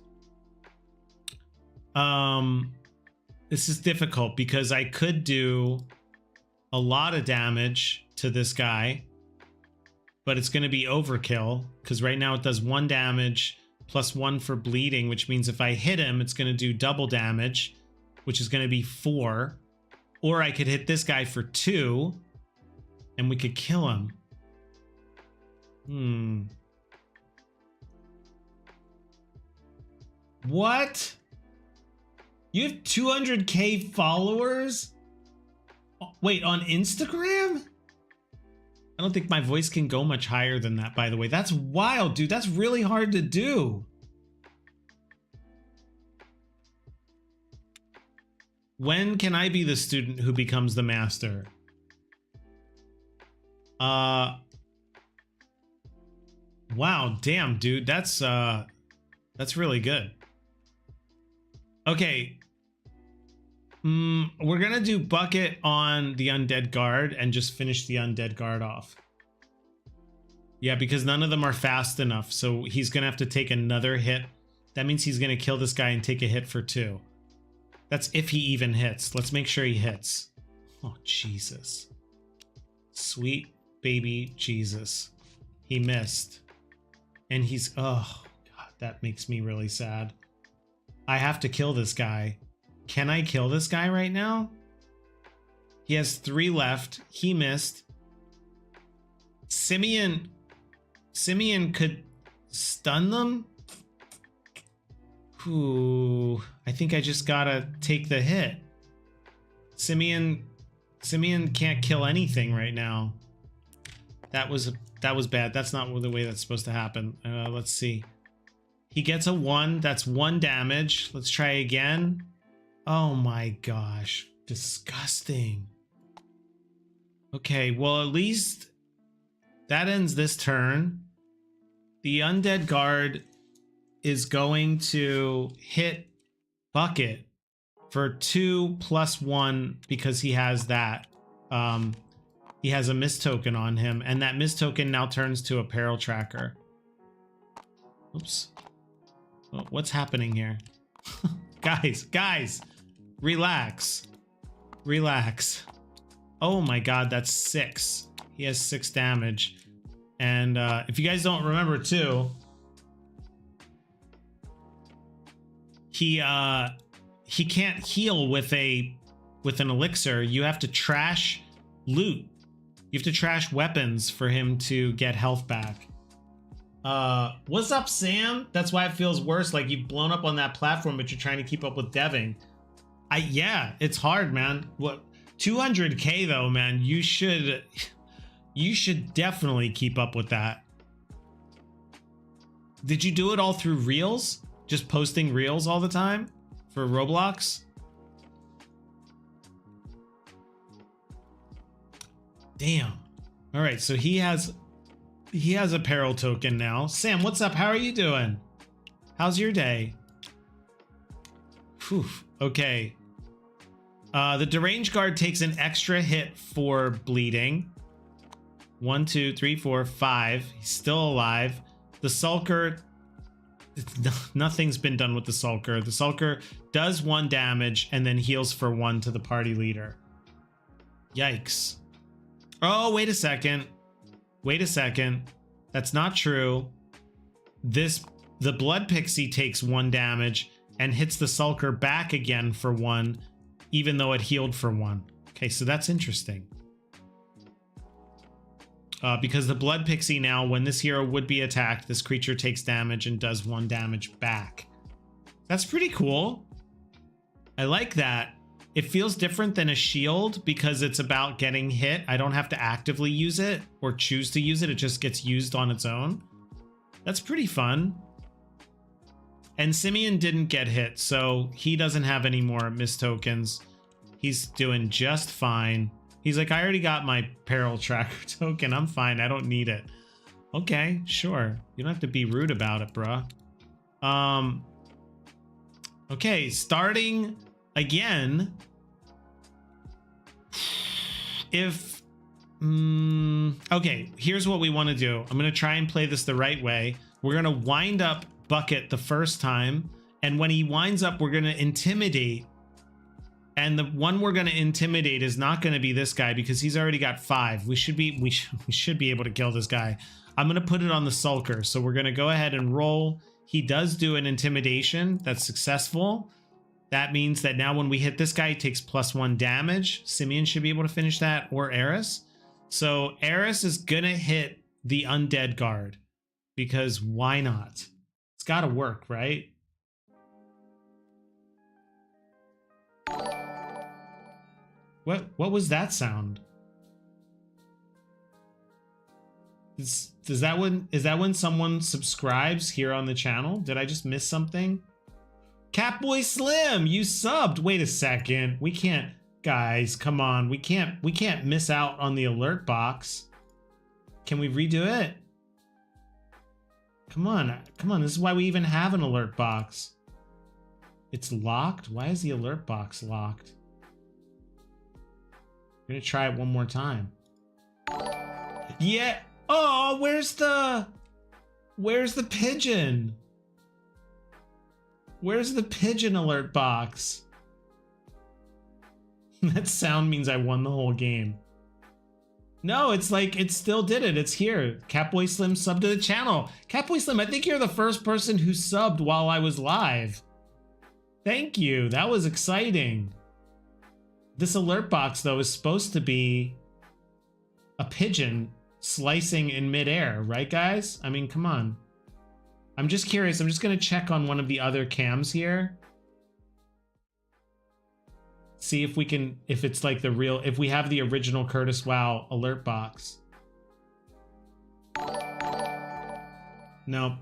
This is difficult because I could do a lot of damage to this guy, but it's going to be overkill because right now it does 1 damage plus 1 for bleeding, which means if I hit him, it's going to do double damage, which is going to be 4. Or I could hit this guy for 2 and we could kill him. What? You have 200k followers? Wait, on Instagram? I don't think my voice can go much higher than that, by the way. That's wild, dude. That's really hard to do. When can I be the student who becomes the master? Wow, damn, dude. That's really good. Okay. We're gonna do bucket on the undead guard and just finish the undead guard off. Yeah, because none of them are fast enough, so he's gonna have to take another hit. That means he's gonna kill this guy and take a hit for 2. That's if he even hits. Let's make sure he hits. Oh, Jesus. Sweet baby Jesus. He missed. And he's, oh, God, that makes me really sad. I have to kill this guy. Can I kill this guy right now? He has 3 left. He missed. Simeon could stun them. Ooh, I think I just gotta take the hit. Simeon can't kill anything right now. That was bad. That's not the way that's supposed to happen. Let's see. He gets a 1. That's 1 damage. Let's try again. Oh my gosh. Disgusting. Okay, well, at least that ends this turn. The undead guard is going to hit bucket for 2 plus 1 because he has that. He has a miss token on him, and that miss token now turns to a peril tracker. Oops. What's happening here? Guys, relax. Oh my God, that's 6. He has 6 damage. And if you guys don't remember too, he can't heal with an elixir. You have to trash loot. You have to trash weapons for him to get health back. What's up, Sam? That's why it feels worse. Like you've blown up on that platform, but you're trying to keep up with deving. Yeah, it's hard, man. What 200k though, man? You should definitely keep up with that. Did you do it all through Reels? Just posting Reels all the time? for Roblox. Damn. All right, so he has a peril token now. Sam, what's up? How are you doing? How's your day? Whew. Okay. The deranged guard takes an extra hit for bleeding. 1, 2, 3, 4, 5. He's still alive. The sulker, nothing's been done with the sulker. The sulker does 1 damage and then heals for 1 to the party leader. Yikes. Oh, wait a second. Wait a second. That's not true. The blood pixie takes 1 damage and hits the sulker back again for 1, even though it healed for 1. Okay, so that's interesting. Because the blood pixie now, when this hero would be attacked, this creature takes damage and does 1 damage back. That's pretty cool. I like that. It feels different than a shield because it's about getting hit. I don't have to actively use it or choose to use it. It just gets used on its own. That's pretty fun. And Simeon didn't get hit, so he doesn't have any more miss tokens. He's doing just fine. He's like, I already got my peril tracker token. I'm fine. I don't need it. Okay, sure. You don't have to be rude about it, bruh. Okay, starting again. If okay, here's what we want to do. I'm gonna try and play this the right way. We're gonna wind up Bucket the first time, and when he winds up, we're gonna intimidate. And the one we're gonna intimidate is not gonna be this guy because he's already got 5. We should be able to kill this guy. I'm gonna put it on the sulker, so we're gonna go ahead and roll. He does do an intimidation that's successful. That means that now when we hit this guy, he takes +1 damage. Simeon should be able to finish that, or Eris. So Eris is gonna hit the undead guard because why not? It's gotta work, right? What was that sound? Is that when someone subscribes here on the channel? Did I just miss something? Catboy Slim, you subbed. Wait a second. We can't, guys, come on. We can't miss out on the alert box. Can we redo it? Come on. This is why we even have an alert box. It's locked? Why is the alert box locked? I'm gonna try it one more time. Yeah. Oh, where's the pigeon? Where's the pigeon alert box? That sound means I won the whole game. No, it's like, it still did it. It's here. Catboy Slim subbed to the channel. Catboy Slim, I think you're the first person who subbed while I was live. Thank you. That was exciting. This alert box, though, is supposed to be a pigeon slicing in midair, right, guys? I mean, come on. I'm just curious. I'm just going to check on one of the other cams here. See if we can, if it's like the real, if we have the original Curtis Wow alert box. No,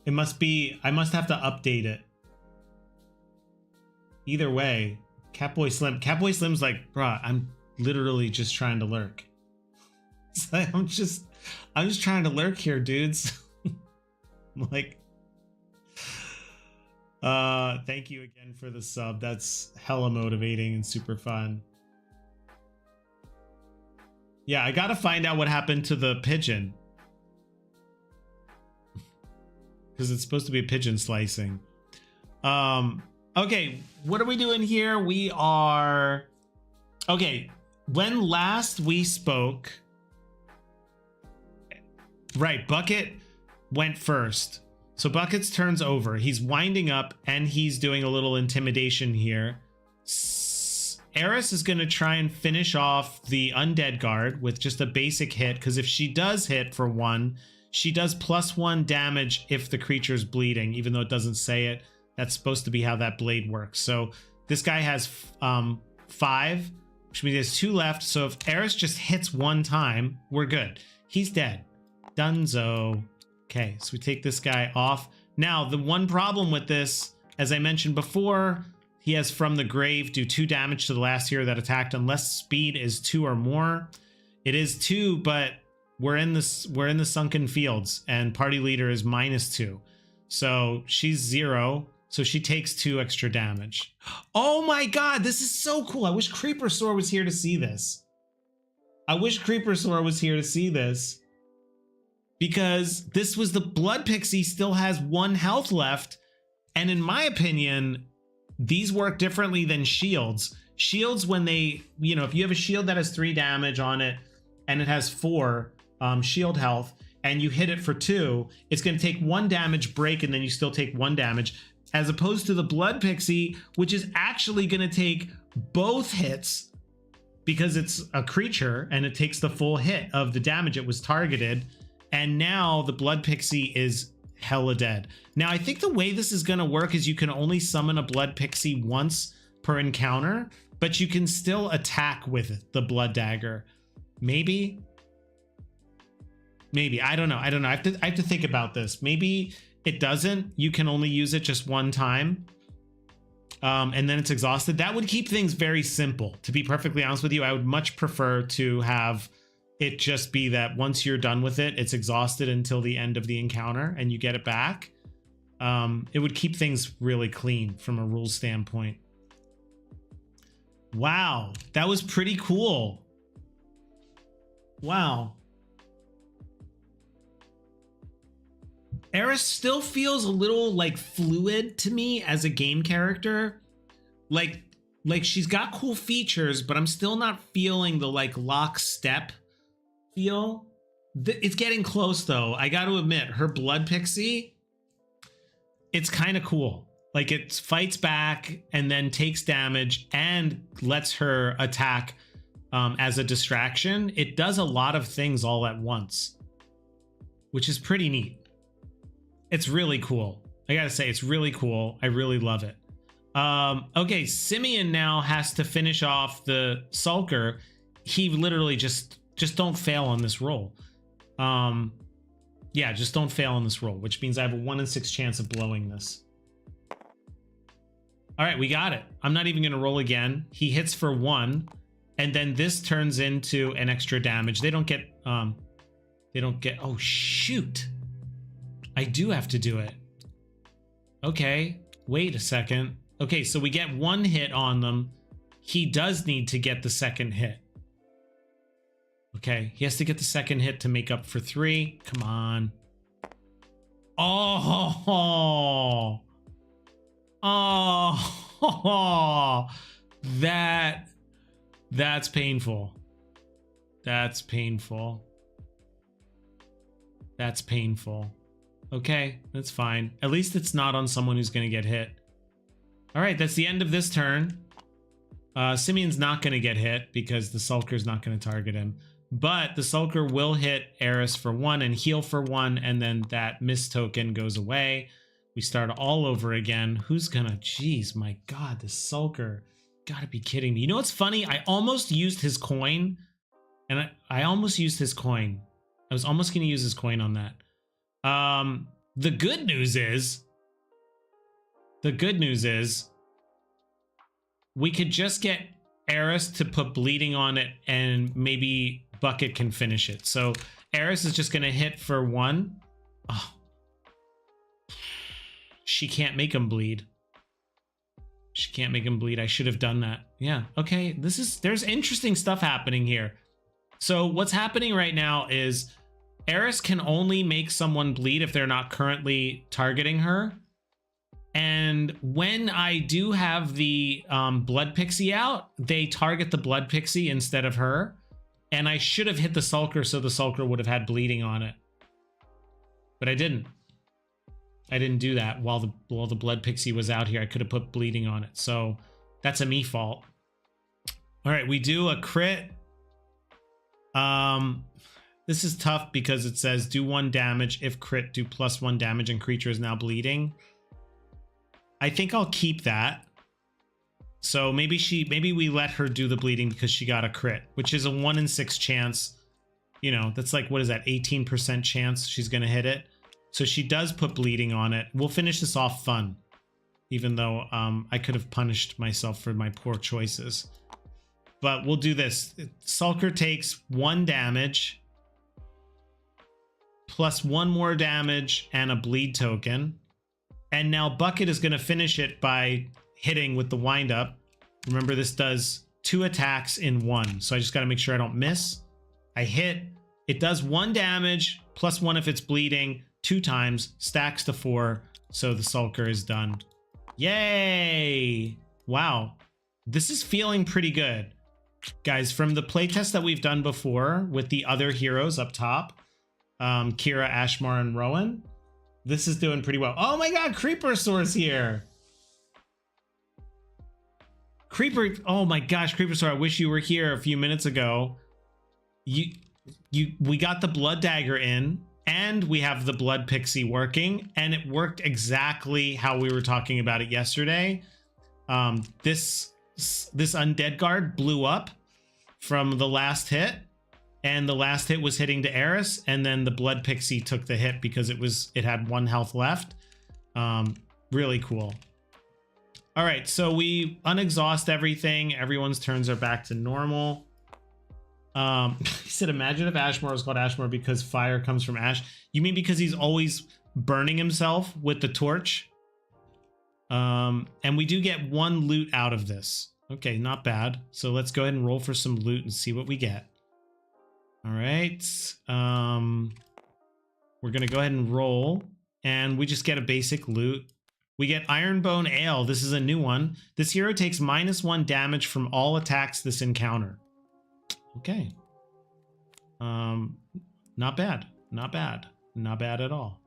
it must be, I must have to update it. Either way, Catboy Slim's like, bruh, I'm literally just trying to lurk. It's like, I'm just trying to lurk here, dudes. Like, thank you again for the sub. That's hella motivating and super fun. Yeah, I gotta find out what happened to the pigeon. Because it's supposed to be a pigeon slicing. Okay, what are we doing here? We are... Okay, when last we spoke... Right, Bucket went first. So Bucket's turn's over. He's winding up and he's doing a little intimidation here. Eris is going to try and finish off the undead guard with just a basic hit, because if she does hit for 1, she does +1 damage if the creature's bleeding, even though it doesn't say it. That's supposed to be how that blade works. So this guy has 5, which means he has 2 left. So if Eris just hits 1 time, we're good. He's dead. Dunzo. Okay, so we take this guy off. Now, the one problem with this, as I mentioned before, He has from the grave, do 2 damage to the last hero that attacked unless speed is 2 or more. It is 2, but we're in the sunken fields and party leader is -2. So she's 0. So she takes 2 extra damage. Oh my god, this is so cool. I wish Creeper Sore was here to see this. I wish Creeper Sore was here to see this. Because this was the Blood Pixie still has 1 health left. And in my opinion, these work differently than shields. Shields, when they, you know, if you have a shield that has 3 damage on it and it has 4 shield health and you hit it for 2, it's going to take 1 damage break and then you still take 1 damage. As opposed to the Blood Pixie, which is actually going to take both hits because it's a creature and it takes the full hit of the damage it was targeted. And now the Blood Pixie is hella dead. Now, I think the way this is going to work is you can only summon a Blood Pixie once per encounter, but you can still attack with the Blood Dagger. Maybe. I don't know. I have to think about this. Maybe it doesn't. You can only use it just 1 time. And then it's exhausted. That would keep things very simple. To be perfectly honest with you, I would much prefer to have it just be that once you're done with it, it's exhausted until the end of the encounter and you get it back. It would keep things really clean from a rules standpoint. Wow, that was pretty cool. Wow. Eris still feels a little like fluid to me as a game character. Like she's got cool features, but I'm still not feeling the like lockstep feel. It's getting close though. I got to admit, her Blood Pixie, it's kind of cool. Like it fights back and then takes damage and lets her attack as a distraction. It does a lot of things all at once, which is pretty neat. It's really cool. I gotta say, it's really cool. I really love it. Okay, Simeon now has to finish off the Sulker. He literally just don't fail on this roll. Yeah, just don't fail on this roll, which means I have a 1 in 6 chance of blowing this. All right, we got it. I'm not even gonna roll again. He hits for 1, and then this turns into an extra damage. They don't get, oh shoot. I do have to do it. Okay, wait a second. Okay, so we get 1 hit on them. He does need to get the second hit. Okay, he has to get the second hit to make up for 3. Come on. Oh, that's painful. That's painful. That's painful. Okay, that's fine. At least it's not on someone who's going to get hit. All right, that's the end of this turn. Simeon's not going to get hit because the Sulker's not going to target him. But the Sulker will hit Eris for 1 and heal for 1, and then that miss token goes away. We start all over again. Who's gonna... Jeez, my God, the Sulker. Gotta be kidding me. You know what's funny? I almost used his coin. And I almost used his coin. I was almost going to use his coin on that. The good news is... we could just get Eris to put bleeding on it and maybe Bucket can finish it. So Eris is just going to hit for 1. Oh. She can't make him bleed. She can't make him bleed. I should have done that. Yeah. Okay. There's interesting stuff happening here. So what's happening right now is Eris can only make someone bleed if they're not currently targeting her. And when I do have the Blood Pixie out, they target the Blood Pixie instead of her. And I should have hit the Sulker so the Sulker would have had bleeding on it. But I didn't. I didn't do that while the Blood Pixie was out here. I could have put bleeding on it. So that's a me fault. All right, we do a crit. This is tough because it says do 1 damage. If crit, do +1 damage and creature is now bleeding. I think I'll keep that. So maybe we let her do the bleeding because she got a crit, which is a 1 in 6 chance. You know, that's like, what is that? 18% chance she's going to hit it. So she does put bleeding on it. We'll finish this off fun. even though I could have punished myself for my poor choices. But we'll do this. Sulker takes 1 damage, plus 1 more damage and a bleed token. And now Bucket is going to finish it by hitting with the windup. Remember, this does 2 attacks in 1. So I just got to make sure I don't miss. I hit. It does 1 damage, plus 1 if it's bleeding, 2 times, stacks to 4. So the Sulker is done. Yay! Wow. This is feeling pretty good. Guys, from the playtest that we've done before with the other heroes up top, Kira, Ashmar, and Rowan, this is doing pretty well. Oh my god, Creeper Source here! Creeper, oh my gosh, Creeper Source, I wish you were here a few minutes ago. We got the blood dagger in, and we have the blood pixie working, and it worked exactly how we were talking about it yesterday. This undead guard blew up from the last hit, and the last hit was hitting to Eris, and then the blood pixie took the hit because it had 1 health left. Really cool. All right, so we unexhaust everything. Everyone's turns are back to normal. He said, imagine if Ashmore was called Ashmore because fire comes from ash. You mean because he's always burning himself with the torch? And we do get 1 loot out of this. Okay, not bad. So let's go ahead and roll for some loot and see what we get. All right. We're going to go ahead and roll, and we just get a basic loot. We get Ironbone Ale. This is a new one. This hero takes -1 damage from all attacks this encounter. Okay. Not bad. Not bad. Not bad at all.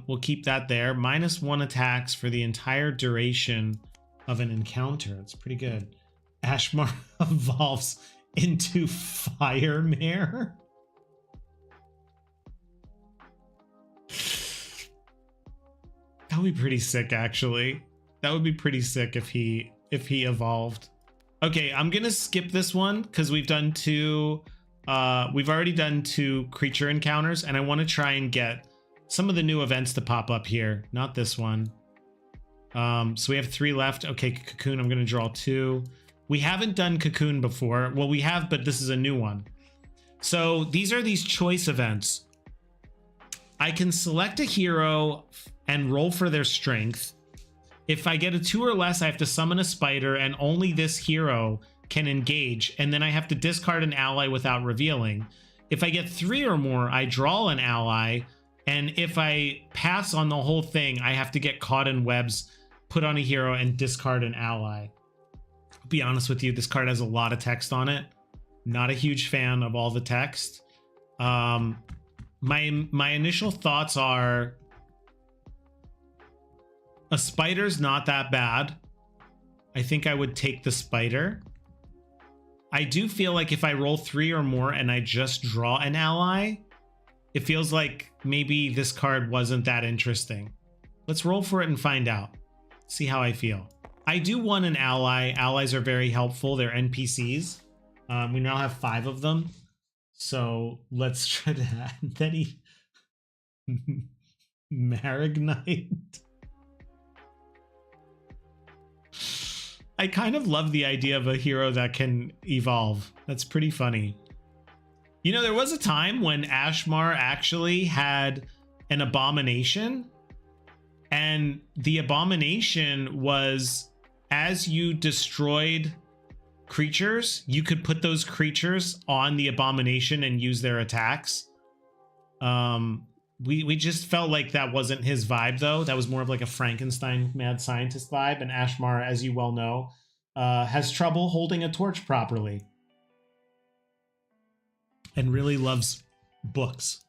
We'll keep that there. -1 attacks for the entire duration of an encounter. It's pretty good. Ashmar evolves into Fire Mare. That would be pretty sick, actually. That would be pretty sick if he evolved. Okay, I'm gonna skip this one because we've done 2. We've already done 2 creature encounters, and I want to try and get some of the new events to pop up here. Not this one. So we have 3 left. Okay, Cocoon, I'm gonna draw 2. We haven't done Cocoon before. Well, we have, but this is a new one. So these are these choice events. I can select a hero and roll for their strength. If I get a 2 or less, I have to summon a spider, and only this hero can engage, and then I have to discard an ally without revealing. If I get 3 or more, I draw an ally, and if I pass on the whole thing, I have to get caught in webs, put on a hero, and discard an ally. I'll be honest with you, this card has a lot of text on it. Not a huge fan of all the text. My initial thoughts are a spider's not that bad. I think I would take the spider. I do feel like if I roll 3 or more and I just draw an ally, it feels like maybe this card wasn't that interesting. Let's roll for it and find out. See how I feel. I do want an ally. Allies are very helpful. They're NPCs. We now have 5 of them. So let's try that. Then he... Marignite. I kind of love the idea of a hero that can evolve. That's pretty funny. You know, there was a time when Ashmar actually had an abomination, and the abomination was as you destroyed creatures, you could put those creatures on the abomination and use their attacks. We just felt like that wasn't his vibe, though. That was more of like a Frankenstein mad scientist vibe. And Ashmar, as you well know, has trouble holding a torch properly. And really loves books.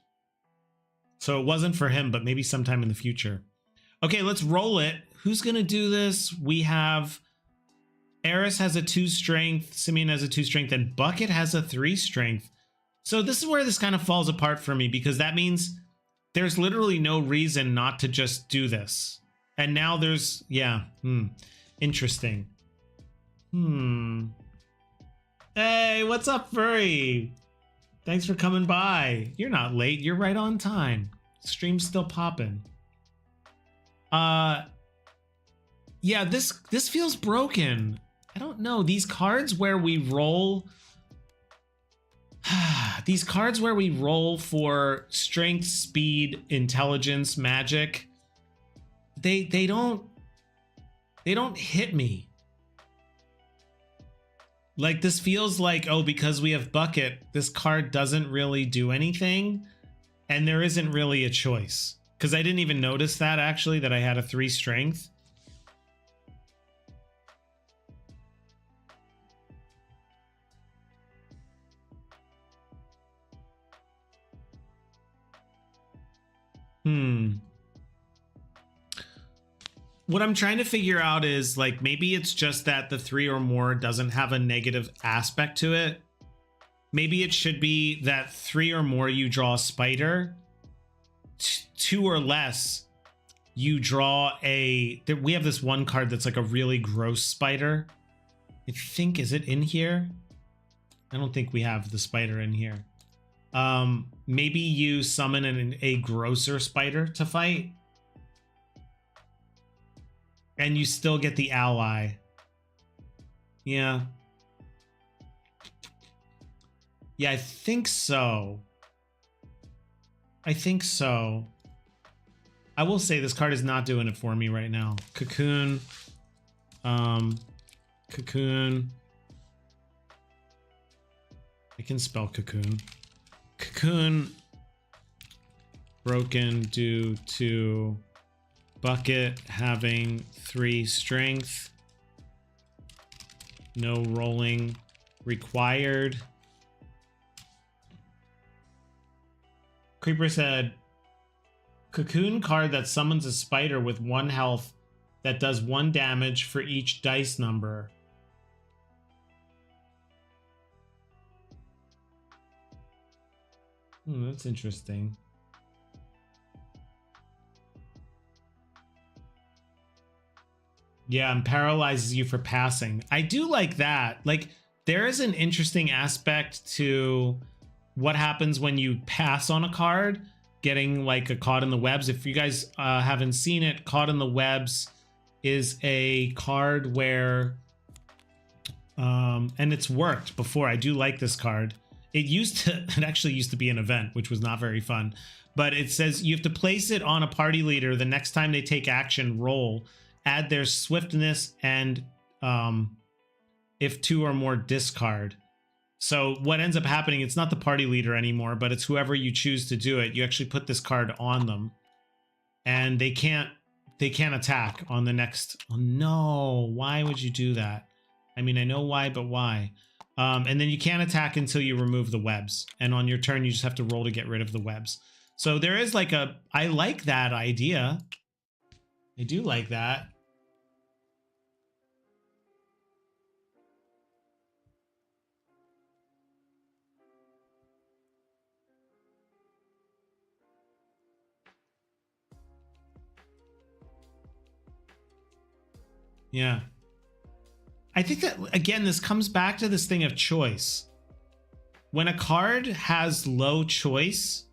So it wasn't for him, but maybe sometime in the future. Okay, let's roll it. Who's going to do this? We have... Eris has a 2 strength, Simeon has a 2 strength, and Bucket has a 3 strength. So this is where this kind of falls apart for me, because that means... there's literally no reason not to just do this. And now there's, yeah, interesting. Hey, what's up, Furry? Thanks for coming by. You're not late, you're right on time. Stream's still popping. Yeah, this feels broken. I don't know. These cards where we roll these cards where we roll for strength, speed, intelligence, magic, they don't hit me. Like, this feels like, oh, because we have bucket, this card doesn't really do anything, and there isn't really a choice. Because I didn't even notice that, actually, that I had a 3 strength. What I'm trying to figure out is, like, maybe it's just that the 3 or more doesn't have a negative aspect to it. Maybe it should be that 3 or more you draw a spider, 2 or less you draw a... We have this one card that's like a really gross spider. I think, is it in here? I don't think we have the spider in here. Maybe you summon a grosser spider to fight, and you still get the ally. Yeah. Yeah, I think so. I think so. I will say this card is not doing it for me right now. Cocoon. Cocoon. I can spell cocoon. Cocoon. Broken due to bucket having 3 strength. No rolling required. Creeper said, cocoon card that summons a spider with 1 health that does 1 damage for each dice number. That's interesting. Yeah, and paralyzes you for passing. I do like that. Like, there is an interesting aspect to what happens when you pass on a card, getting like a caught in the webs. If you guys haven't seen it, caught in the webs is a card where, and it's worked before. I do like this card. It actually used to be an event, which was not very fun, but it says you have to place it on a party leader. The next time they take action, roll, add their swiftness, and if 2 or more, discard. So what ends up happening, it's not the party leader anymore, but it's whoever you choose to do it. You actually put this card on them, and they can't attack on the next. Oh no, why would you do that? I mean, I know why, but why? And then you can't attack until you remove the webs, and on your turn you just have to roll to get rid of the webs. So there is like a, I like that idea. I do like that. Yeah. I think that, again, this comes back to this thing of choice. When a card has low choice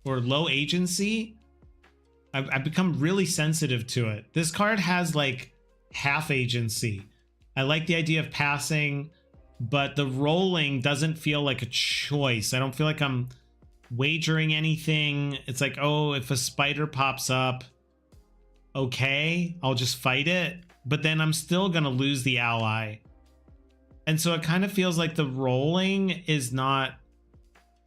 or low agency, I've become really sensitive to it. This card has like half agency. I like the idea of passing, but the rolling doesn't feel like a choice. I don't feel like I'm wagering anything. It's like, oh, if a spider pops up, okay, I'll just fight it, but then I'm still gonna lose the ally. And so it kind of feels like the rolling is not,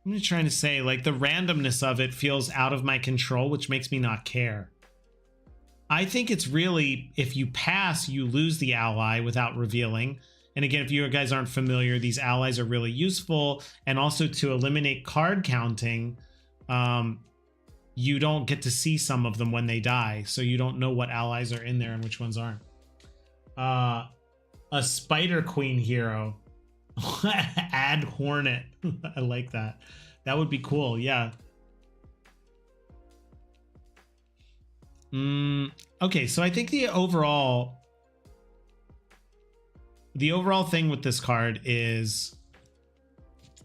I'm just trying to say, like, the randomness of it feels out of my control, which makes me not care. I think it's really, if you pass, you lose the ally without revealing. And again, if you guys aren't familiar, these allies are really useful. And also to eliminate card counting, you don't get to see some of them when they die. So you don't know what allies are in there and which ones aren't. A Spider Queen hero. Add Hornet. I like that. That would be cool. Yeah. Okay, so I think the overall thing with this card is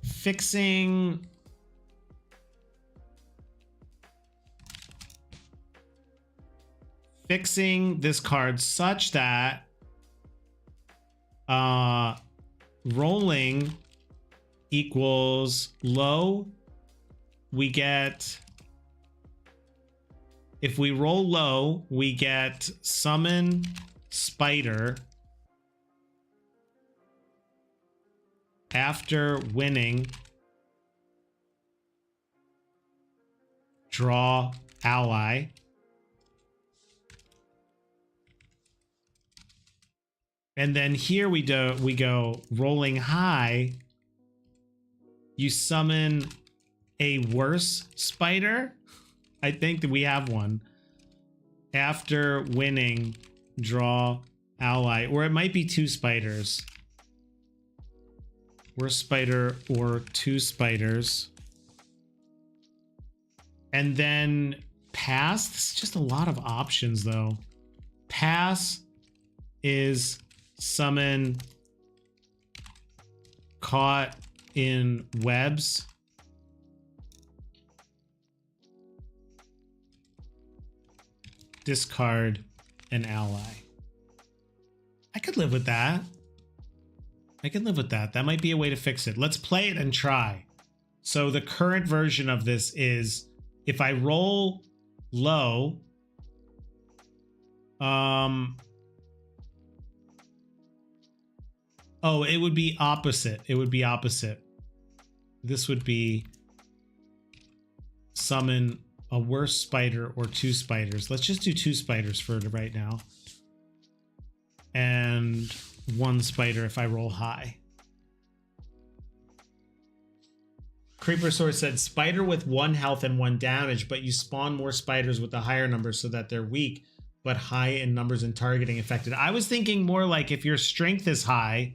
fixing fixing this card such that rolling equals low. We get, if we roll low, we get summon spider. After winning, draw ally. And then here we go rolling high. You summon a worse spider. I think that we have one. After winning, draw ally, or it might be two spiders. Worse spider or two spiders. And then pass. This is just a lot of options though. Pass is summon caught in webs. Discard an ally. I could live with that. I can live with that. That might be a way to fix it. Let's play it and try. So the current version of this is if I roll low, oh, it would be opposite. It would be opposite. This would be summon a worse spider or two spiders. Let's just do two spiders for right now. And one spider if I roll high. Creeper Source said spider with 1 health and 1 damage, but you spawn more spiders with the higher numbers so that they're weak, but high in numbers and targeting affected. I was thinking more like if your strength is high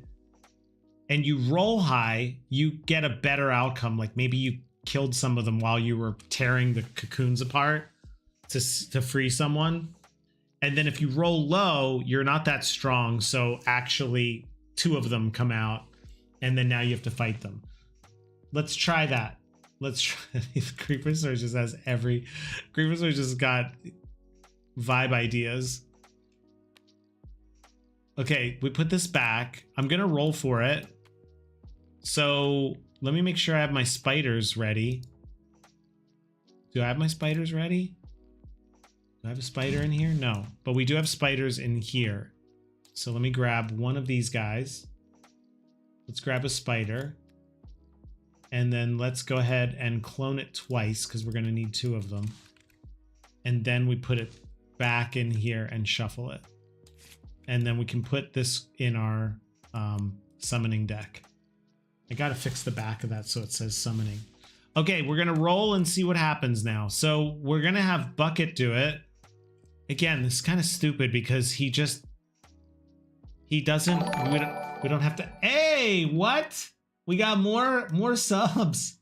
and you roll high, you get a better outcome. Like maybe you killed some of them while you were tearing the cocoons apart to free someone. And then if you roll low, you're not that strong. So actually 2 of them come out and then now you have to fight them. Let's try that. Let's try. Creeper Source just has Creeper Source just got vibe ideas. Okay, we put this back. I'm going to roll for it. So let me make sure I have my spiders ready. Do I have my spiders ready? Do I have a spider in here? No, but we do have spiders in here. So let me grab one of these guys. Let's grab a spider. And then let's go ahead and clone it twice because we're going to need 2 of them. And then we put it back in here and shuffle it. And then we can put this in our summoning deck. I got to fix the back of that so it says summoning. Okay, we're going to roll and see what happens now. So we're going to have Bucket do it. Again, this is kind of stupid because he doesn't, we don't have to, hey, what? We got more subs.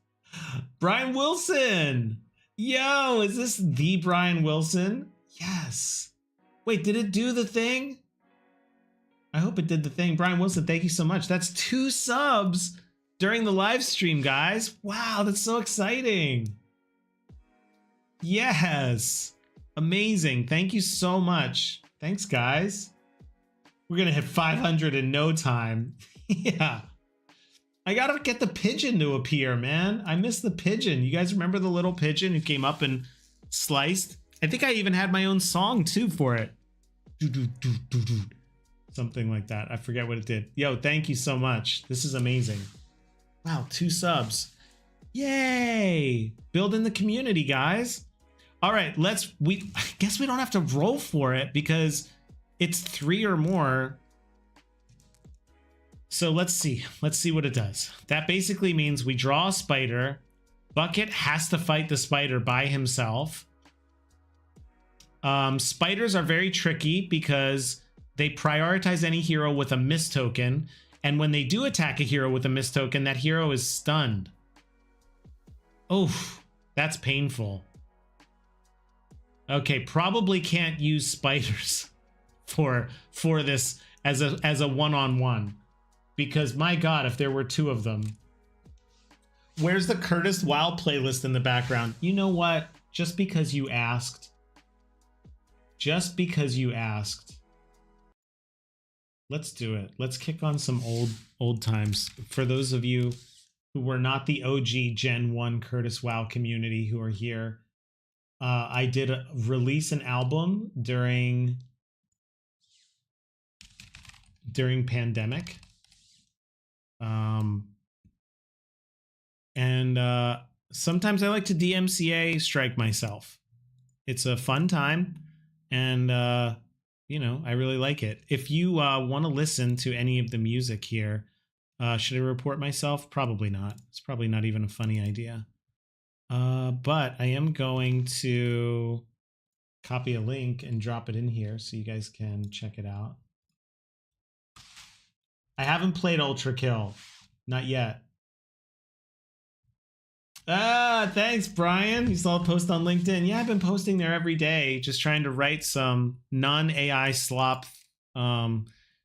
Brian Wilson. Yo, is this the Brian Wilson? Yes. Wait, did it do the thing? I hope it did the thing. Brian Wilson, thank you so much. That's 2 subs during the live stream, guys. Wow, that's so exciting. Yes. Amazing. Thank you so much. Thanks, guys. We're going to hit 500 in no time. Yeah. I gotta get the pigeon to appear, man. I miss the pigeon. You guys remember the little pigeon who came up and sliced? I think I even had my own song too for it. Something like that. I forget what it did. Yo, thank you so much. This is amazing. Wow, 2 subs. Yay! Building the community, guys. All right, I guess we don't have to roll for it because it's 3 or more. So let's see what it does. That basically means we draw a spider. Bucket has to fight the spider by himself. Spiders are very tricky because they prioritize any hero with a miss token. And when they do attack a hero with a miss token, that hero is stunned. Oof, that's painful. Okay, probably can't use spiders for this as a one-on-one. Because my God, if there were 2 of them. Where's the Curtis Wild playlist in the background? You know what? Just because you asked, just because you asked. Let's do it. Let's kick on some old times. For those of you who were not the OG Gen 1 Curtis WoW community who are here, I did release an album during pandemic. Sometimes I like to DMCA strike myself. It's a fun time, and you know, I really like it. If you want to listen to any of the music here, should I report myself? Probably not. It's probably not even a funny idea. But I am going to copy a link and drop it in here so you guys can check it out. I haven't played Ultra Kill. Not yet. Thanks, Brian. You saw a post on LinkedIn. Yeah, I've been posting there every day, just trying to write some non-AI slop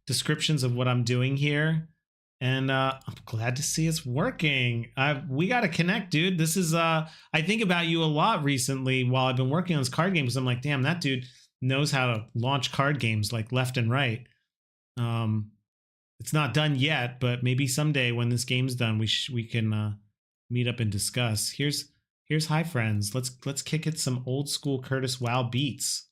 descriptions of what I'm doing here. And I'm glad to see it's working. We got to connect, dude. This is, I think about you a lot recently while I've been working on this card game, because I'm like, damn, that dude knows how to launch card games like left and right. It's not done yet, but maybe someday when this game's done, we can meet up and discuss. Here's Hi Friends. Let's kick it some old school Curtis WoW beats.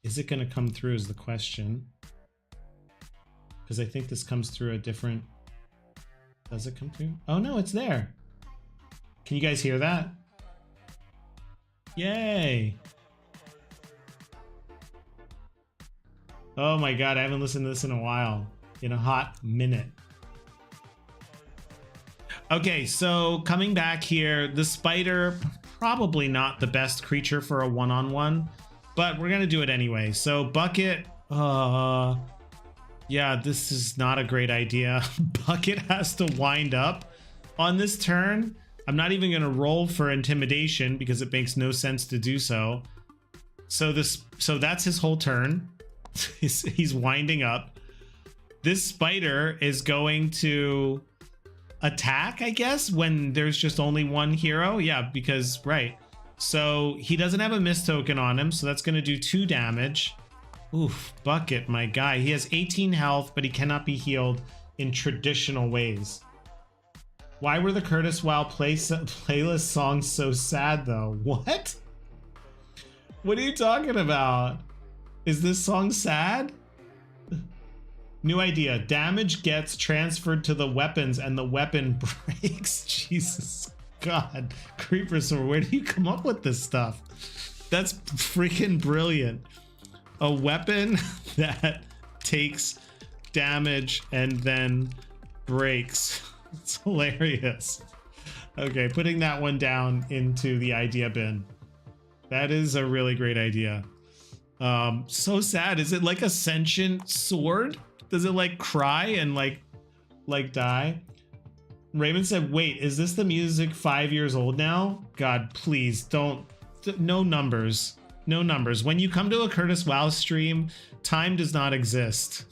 Is it going to come through is the question. Because I think this comes through a different... Does it come through? Oh no, it's there. Can you guys hear that? Yay. Oh my god, I haven't listened to this in a while. In a hot minute. Okay, so coming back here, the spider, probably not the best creature for a one-on-one, but we're gonna do it anyway. So Bucket, yeah, this is not a great idea. Bucket has to wind up on this turn. I'm not even gonna roll for intimidation because it makes no sense to do so. So that's his whole turn. He's winding up. This spider is going to attack, I guess, when there's just only one hero. Yeah, because, right. So he doesn't have a miss token on him, so that's going to do 2 damage. Oof, Bucket, my guy. He has 18 health, but he cannot be healed in traditional ways. Why were the Curtis WoW playlist songs so sad, though? What? What are you talking about? Is this song sad? New idea. Damage gets transferred to the weapons and the weapon breaks. Jesus God. Creepers, where do you come up with this stuff? That's freaking brilliant. A weapon that takes damage and then breaks. It's hilarious. Okay, putting that one down into the idea bin. That is a really great idea. So sad. Is it like a sentient sword? Does it like cry and like die? Raymond said, wait, is this the music 5 years old now? God, please don't. No numbers. No numbers. When you come to a Curtis WoW stream, time does not exist.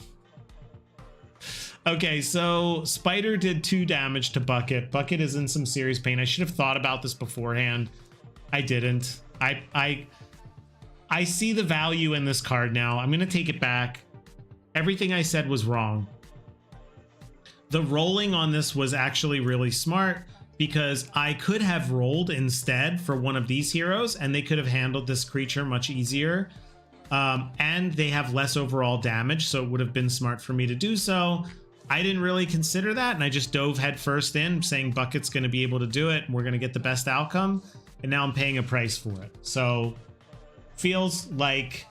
Okay, so Spider did 2 damage to Bucket. Bucket is in some serious pain. I should have thought about this beforehand. I didn't. I see the value in this card now. I'm going to take it back. Everything I said was wrong. The rolling on this was actually really smart because I could have rolled instead for one of these heroes and they could have handled this creature much easier. And they have less overall damage, so it would have been smart for me to do so. I didn't really consider that, and I just dove headfirst in, saying Bucket's going to be able to do it, and we're going to get the best outcome, and now I'm paying a price for it. So feels like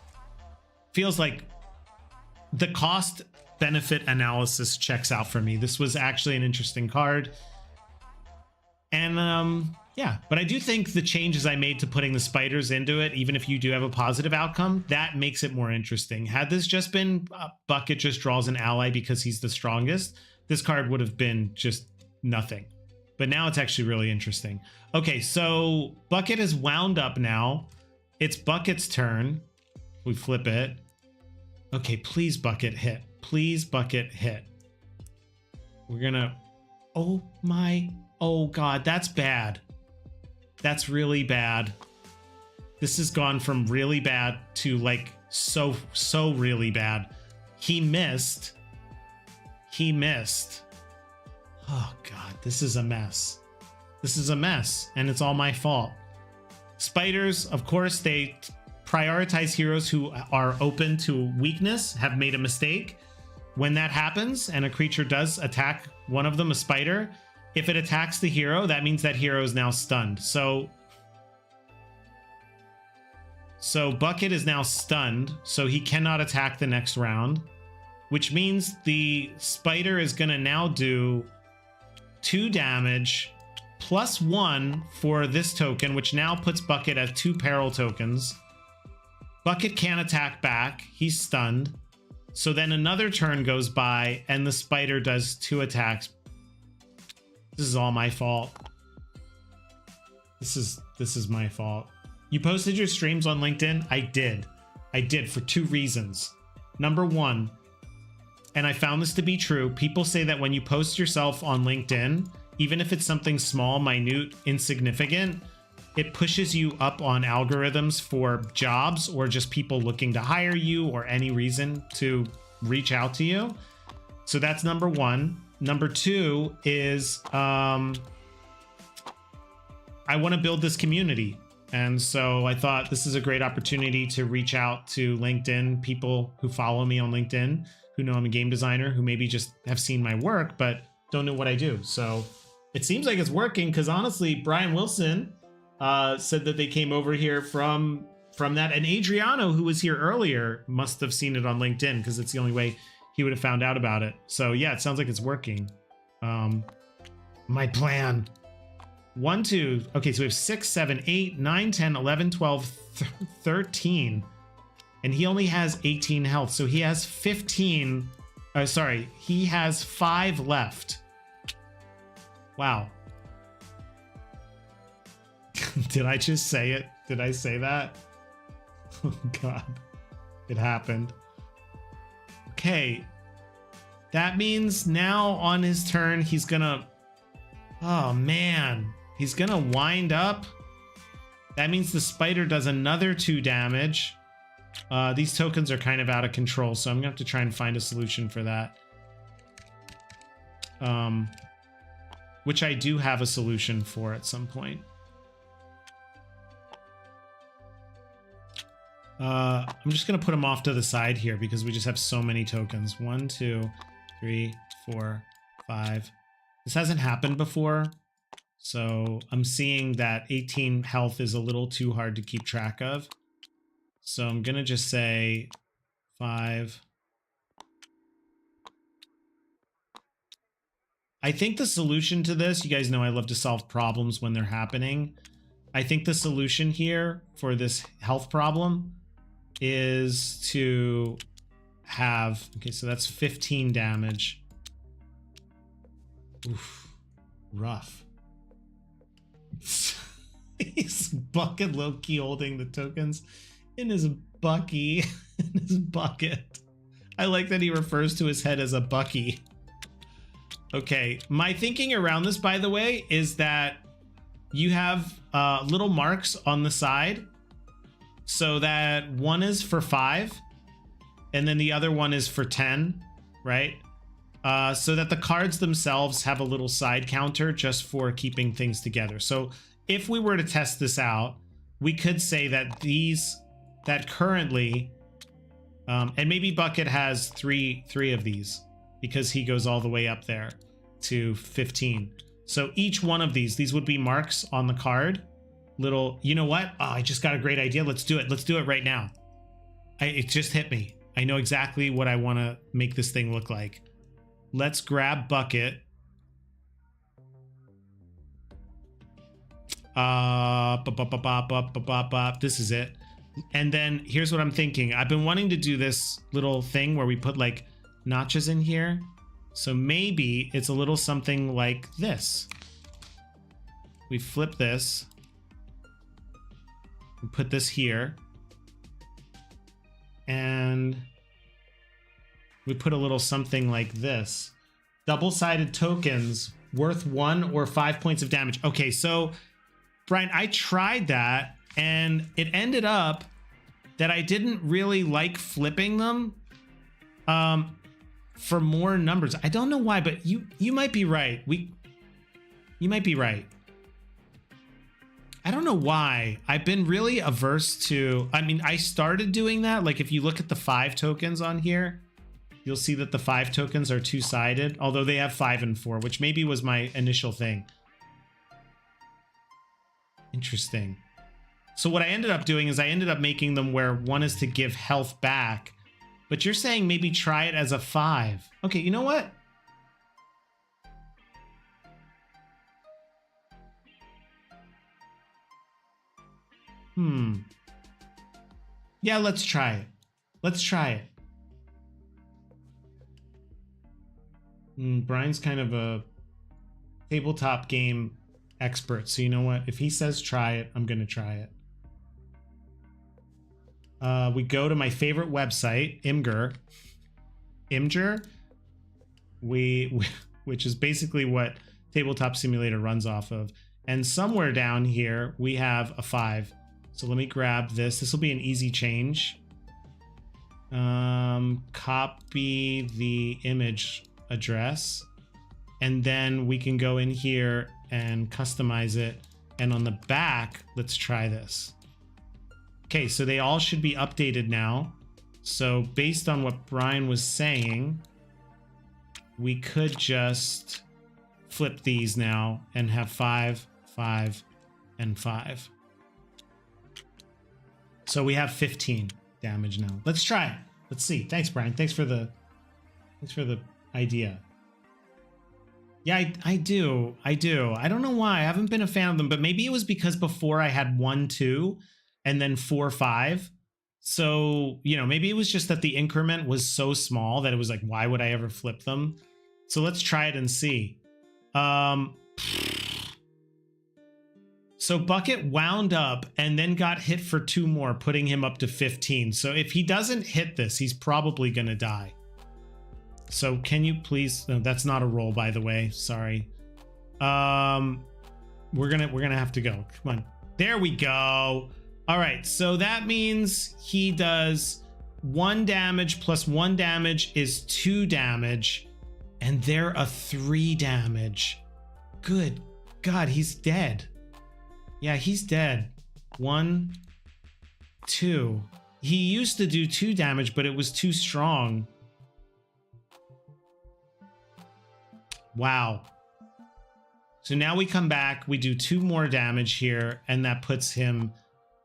the cost benefit analysis checks out for me. This was actually an interesting card. And yeah, but I do think the changes I made to putting the spiders into it, even if you do have a positive outcome, that makes it more interesting. Had this just been Bucket just draws an ally because he's the strongest, this card would have been just nothing. But now it's actually really interesting. Okay, so Bucket is wound up now. It's Bucket's turn. We flip it. Okay, please Bucket hit. Please Bucket hit. We're gonna... Oh my... Oh god, that's bad. That's really bad. This has gone from really bad to like so really bad. He missed. He missed. Oh God, this is a mess. This is a mess, and it's all my fault. Spiders, of course, they prioritize heroes who are open to weakness, have made a mistake. When that happens and a creature does attack one of them, a spider, if it attacks the hero, that means that hero is now stunned. So Bucket is now stunned, so he cannot attack the next round, which means the spider is going to now do 2 damage +1 for this token, which now puts Bucket at 2 peril tokens. Bucket can't attack back. He's stunned. So then another turn goes by and the spider does 2 attacks. This is all my fault. This is my fault. You posted your streams on LinkedIn? I did. I did for 2 reasons. Number 1, and I found this to be true, people say that when you post yourself on LinkedIn, even if it's something small, minute, insignificant, it pushes you up on algorithms for jobs or just people looking to hire you or any reason to reach out to you. So that's number 1. Number 2 is I want to build this community. And so I thought this is a great opportunity to reach out to LinkedIn, people who follow me on LinkedIn, who know I'm a game designer, who maybe just have seen my work, but don't know what I do. So it seems like it's working because honestly, Brian Wilson said that they came over here from that. And Adriano, who was here earlier, must have seen it on LinkedIn because it's the only way he would have found out about it. So yeah, it sounds like it's working. My plan. 1, 2. Okay, so we have 6, 7, 8, 9, 10, 11, 12, 13. And he only has 18 health. So he has 15. Sorry, he has 5 left. Wow. Did I just say it? Did I say that? Oh God, it happened. Okay. That means now on his turn, he's gonna, oh man, he's gonna wind up. That means the spider does another 2 damage. These tokens are kind of out of control, so I'm gonna have to try and find a solution for that. Which I do have a solution for at some point. I'm just gonna put them off to the side here because we just have so many tokens. 1, 2, 3, 4, 5. This hasn't happened before, so I'm seeing that 18 health is a little too hard to keep track of. So I'm gonna just say 5. I think the solution to this, you guys know I love to solve problems when they're happening. I think the solution here for this health problem is to have, okay, so that's 15 damage. Oof, rough. He's Bucket low-key holding the tokens in his bucky, in his bucket. I like that he refers to his head as a bucky. Okay, my thinking around this, by the way, is that you have little marks on the side so that one is for 5 and then the other one is for 10, right? So that the cards themselves have a little side counter just for keeping things together. So if we were to test this out, we could say that that currently, and maybe Bucket has three of these because he goes all the way up there to 15. So each one of these would be marks on the card. Little, you know what? Oh, I just got a great idea. Let's do it. Let's do it right now. It just hit me. I know exactly what I want to make this thing look like. Let's grab Bucket. This is it. And then here's what I'm thinking. I've been wanting to do this little thing where we put like notches in here. So maybe it's a little something like this. We flip this. We put this here. And we put a little something like this. Double-sided tokens worth 1 or 5 points of damage. Okay, so Brian, I tried that And it ended up that I didn't really like flipping them for more numbers. I don't know why, but you might be right. You might be right. I don't know why. I've been really averse to, I mean, I started doing that. Like if you look at the 5 tokens on here, you'll see that the 5 tokens are two-sided, although they have 5 and 4, which maybe was my initial thing. Interesting. So what I ended up doing is I ended up making them where one is to give health back, but you're saying maybe try it as a 5. Okay, you know what? Yeah, let's try it. Let's try it. Brian's kind of a tabletop game expert, so you know what? If he says try it, I'm gonna try it. We go to my favorite website, Imgur, which is basically what Tabletop Simulator runs off of. And somewhere down here, we have a 5. So let me grab this. This will be an easy change. Copy the image address. And then we can go in here and customize it. And on the back, let's try this. Okay, so they all should be updated now. So based on what Brian was saying, we could just flip these now and have 5, 5, and 5. So we have 15 damage now. Let's try it. Let's see. Thanks, Brian. Thanks for the idea. Yeah, I do. I don't know why. I haven't been a fan of them, but maybe it was because before I had 1, 2, and then 4, 5. So, you know, maybe it was just that the increment was so small that it was like, why would I ever flip them? So let's try it and see. So Bucket wound up and then got hit for 2 more, putting him up to 15. So if he doesn't hit this, he's probably gonna die. So can you please, no, that's not a roll, by the way. Sorry. We're gonna have to go. Come on. There we go. All right, so that means he does 1 damage plus 1 damage is 2 damage, and they're a 3 damage. Good God, he's dead. Yeah, he's dead. 1, 2. He used to do 2 damage, but it was too strong. Wow. So now we come back, we do 2 more damage here, and that puts him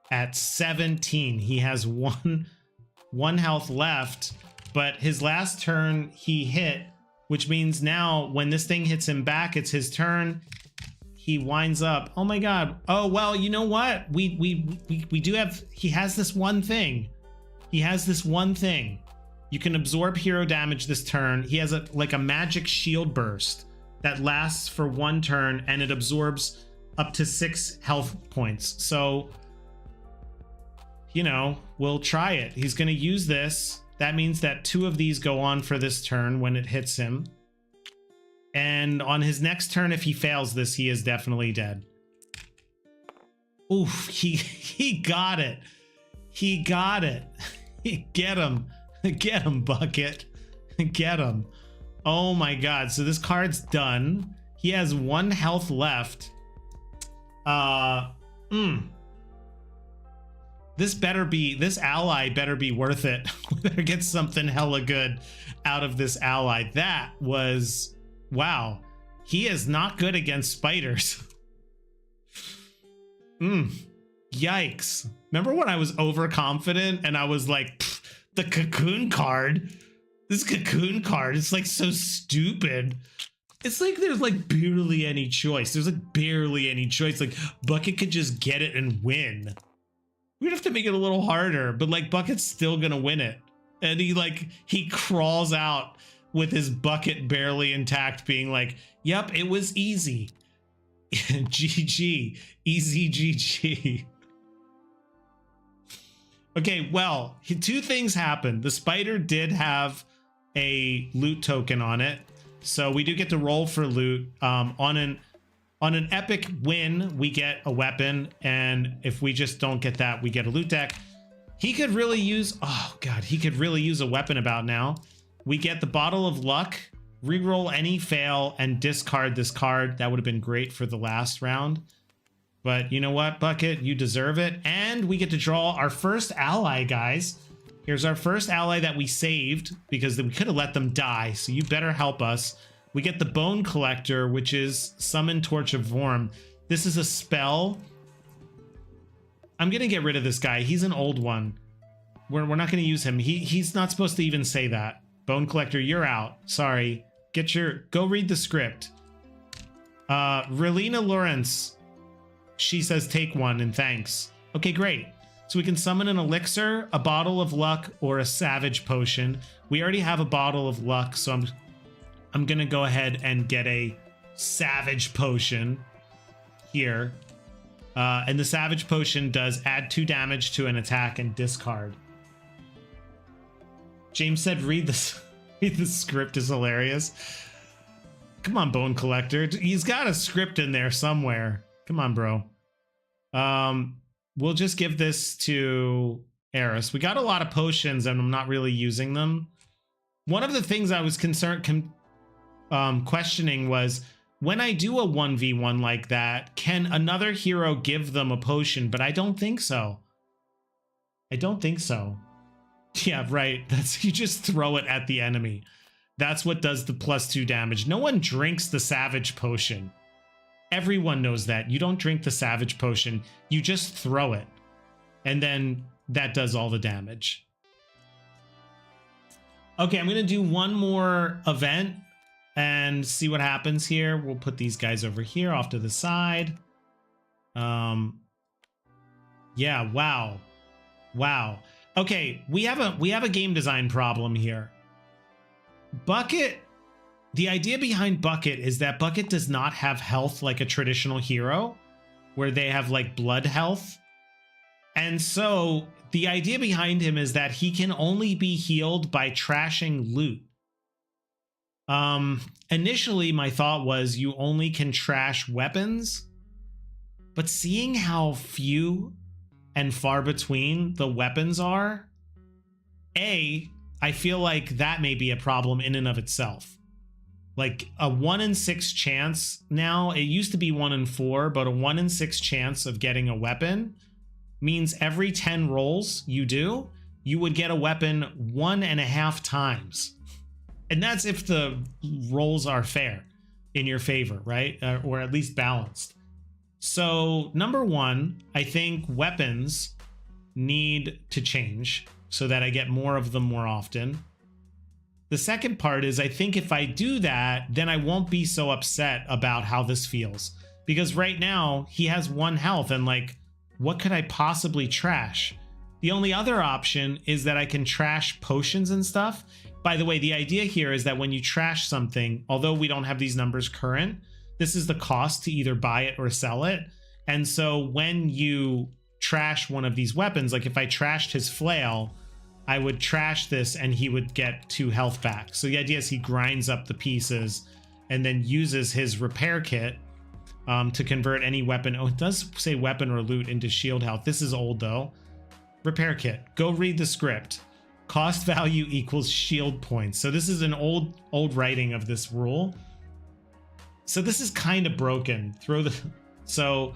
at 17. He has one health left, but his last turn he hit, which means now when this thing hits him back, it's his turn. He winds up. Oh my God. Oh, well, you know what? We do have, he has this one thing. He has this one thing. You can absorb hero damage this turn. He has like a magic shield burst that lasts for 1 turn and it absorbs up to 6 health points. So, you know, we'll try it. He's going to use this. That means that 2 of these go on for this turn when it hits him. And on his next turn, if he fails this, he is definitely dead. Oof, he got it. He got it. Get him. Get him, Bucket. Get him. Oh my God. So this card's done. He has 1 health left. This ally better be worth it. We better get something hella good out of this ally. That was, wow. He is not good against spiders. Yikes. Remember when I was overconfident and I was like, the cocoon card? This cocoon card is like so stupid. It's like there's like barely any choice. There's like barely any choice. Like Bucket could just get it and win. We'd have to make it a little harder, but like Bucket's still gonna win it. And he crawls out with his bucket barely intact, being like, yep, it was easy. GG. Easy GG. Okay, well, 2 things happened. The spider did have a loot token on it, so we do get to roll for loot. On an On an epic win, we get a weapon, and if we just don't get that, we get a loot deck. He could really use, oh god, he could really use a weapon about now. We get the Bottle of Luck, reroll any fail, and discard this card. That would have been great for the last round. But you know what, Bucket? You deserve it. And we get to draw our first ally, guys. Here's our first ally that we saved because we could have let them die, so you better help us. We get the Bone Collector, which is Summon Torch of Vorm. This is a spell. I'm going to get rid of this guy. He's an old one. We're not going to use him. He's not supposed to even say that. Bone Collector, you're out. Sorry. Go read the script. Relina Lawrence. She says take one and thanks. Okay, great. So we can summon an elixir, a bottle of luck, or a savage potion. We already have a bottle of luck, so I'm gonna go ahead and get a savage potion here. And the savage potion does add 2 damage to an attack and discard. James said read this. The script is hilarious. Come on, Bone Collector. He's got a script in there somewhere. Come on, bro. We'll just give this to Eris. We got a lot of potions and I'm not really using them. One of the things I was questioning was when I do a 1v1 like that, can another hero give them a potion? But I don't think so. I don't think so. Yeah, right. You just throw it at the enemy. That's what does the +2 damage. No one drinks the Savage Potion. Everyone knows that. You don't drink the Savage Potion. You just throw it. And then that does all the damage. Okay, I'm going to do one more event and see what happens here. We'll put these guys over here off to the side. Yeah, wow. Wow. Okay, we have a game design problem here. Bucket, the idea behind Bucket is that Bucket does not have health like a traditional hero, where they have like blood health. And so the idea behind him is that he can only be healed by trashing loot. Initially my thought was you only can trash weapons, but seeing how few and far between the weapons are, I feel like that may be a problem in and of itself. Like a 1 in 6 chance now, it used to be 1 in 4, but a 1 in 6 chance of getting a weapon means every 10 rolls you do, you would get a weapon 1.5 times. And that's if the rolls are fair in your favor, right? Or at least balanced. So number one, I think weapons need to change so that I get more of them more often. The second part is I think if I do that, then I won't be so upset about how this feels. Because right now he has 1 health and like, what could I possibly trash? The only other option is that I can trash potions and stuff. By the way, the idea here is that when you trash something, although we don't have these numbers current, this is the cost to either buy it or sell it. And so when you trash one of these weapons, like if I trashed his flail, I would trash this and he would get 2 health back. So the idea is he grinds up the pieces and then uses his repair kit to convert any weapon. Oh, it does say weapon or loot into shield health. This is old though. Repair kit. Go read the script. Cost value equals shield points. So this is an old writing of this rule. So this is kind of broken. So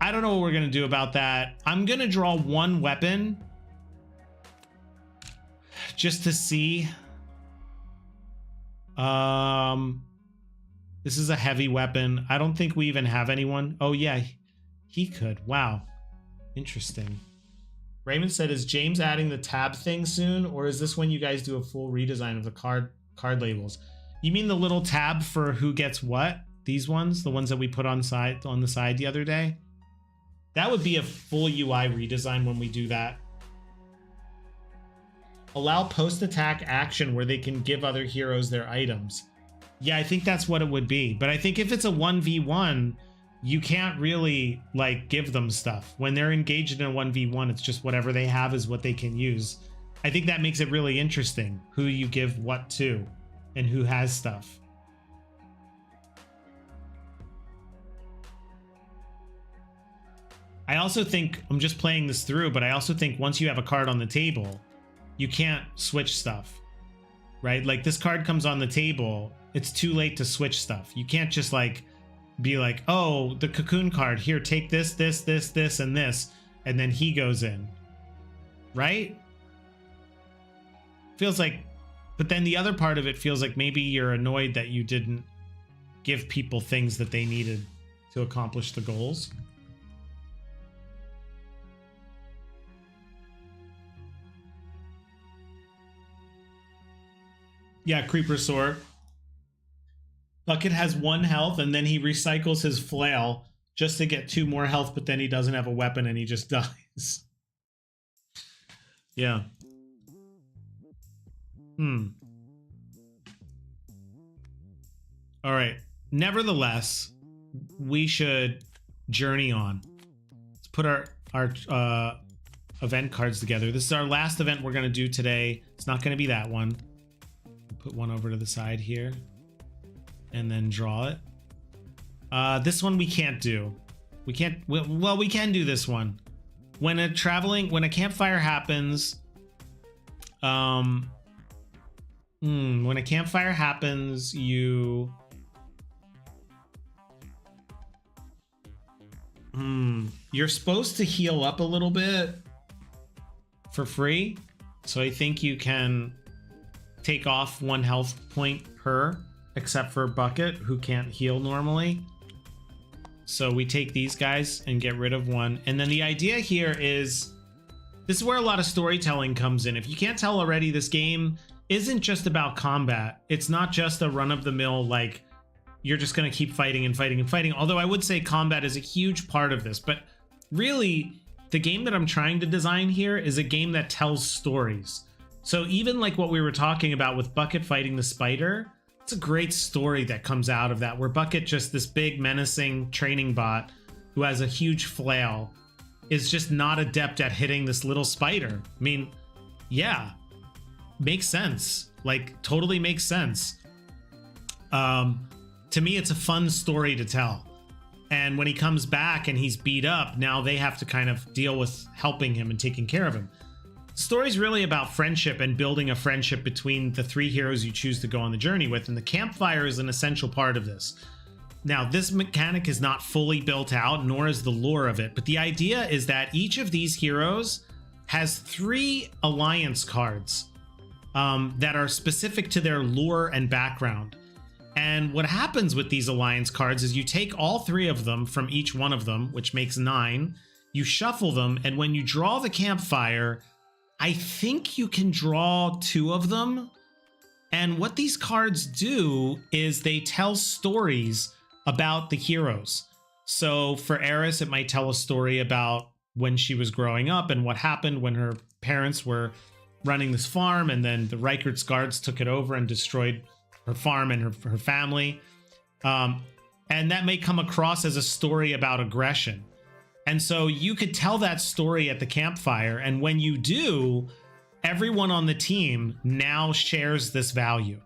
I don't know what we're going to do about that. I'm going to draw 1 weapon just to see. This is a heavy weapon. I don't think we even have anyone. Oh yeah, he could. Wow. Interesting. Raymond said, is James adding the tab thing soon, or is this when you guys do a full redesign of the card labels? You mean the little tab for who gets what? These ones, the ones that we put on the side the other day? That would be a full UI redesign when we do that. Allow post-attack action where they can give other heroes their items. Yeah, I think that's what it would be. But I think if it's a 1v1, you can't really like give them stuff. When they're engaged in a 1v1, it's just whatever they have is what they can use. I think that makes it really interesting who you give what to and who has stuff. I also think, I'm just playing this through, but I also think once you have a card on the table, you can't switch stuff, right? Like this card comes on the table, it's too late to switch stuff. You can't just like be like, oh, the cocoon card, here, take this, this, this, this, and this, and then he goes in, right? Feels like, but then the other part of it feels like maybe you're annoyed that you didn't give people things that they needed to accomplish the goals. Yeah, Creeper Sword. Bucket has 1 health and then he recycles his flail just to get 2 more health, but then he doesn't have a weapon and he just dies. Yeah. All right. Nevertheless, we should journey on. Let's put our event cards together. This is our last event we're going to do today. It's not going to be that one. Put one over to the side here and then draw it. This one we can't do. We can't, well, we can do this one. When a campfire happens, when a campfire happens, you're supposed to heal up a little bit for free. So I think you can take off 1 health point per, except for Bucket, who can't heal normally. So we take these guys and get rid of 1. And then the idea here is, this is where a lot of storytelling comes in. If you can't tell already, this game isn't just about combat. It's not just a run-of-the-mill, like, you're just going to keep fighting and fighting and fighting. Although I would say combat is a huge part of this. But really, the game that I'm trying to design here is a game that tells stories. So even like what we were talking about with Bucket fighting the spider, it's a great story that comes out of that, where Bucket, just this big menacing training bot who has a huge flail, is just not adept at hitting this little spider. I mean, yeah, makes sense. Like, totally makes sense. To me, it's a fun story to tell. And when he comes back and he's beat up, now they have to kind of deal with helping him and taking care of him. The story's really about friendship and building a friendship between the 3 heroes you choose to go on the journey with, and the campfire is an essential part of this. Now, this mechanic is not fully built out, nor is the lore of it, but the idea is that each of these heroes has 3 alliance cards that are specific to their lore and background. And what happens with these alliance cards is you take all 3 of them from each one of them, which makes 9, you shuffle them, and when you draw the campfire, I think you can draw 2 of them. And what these cards do is they tell stories about the heroes. So for Eris, it might tell a story about when she was growing up and what happened when her parents were running this farm, and then the Reichert's guards took it over and destroyed her farm and her family. And that may come across as a story about aggression. And so you could tell that story at the campfire, and when you do, everyone on the team now shares this value.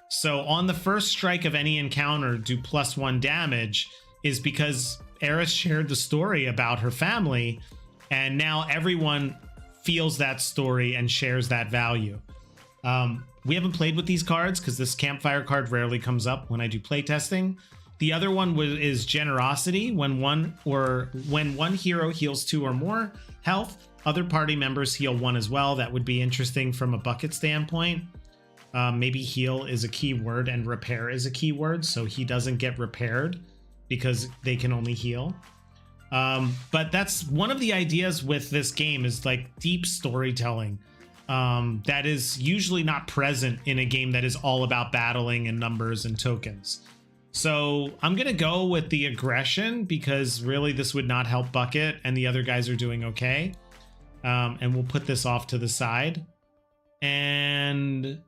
So on the first strike of any encounter, do +1 damage, is because Eris shared the story about her family, and now everyone feels that story and shares that value. We haven't played with these cards because this campfire card rarely comes up when I do playtesting. The other one is generosity. When one hero heals 2 or more health, other party members heal 1 as well. That would be interesting from a Bucket standpoint. Maybe heal is a key word and repair is a key word, so he doesn't get repaired because they can only heal. But that's one of the ideas with this game, is like deep storytelling. That is usually not present in a game that is all about battling and numbers and tokens. So I'm going to go with the aggression because really this would not help Bucket and the other guys are doing okay. And we'll put this off to the side. And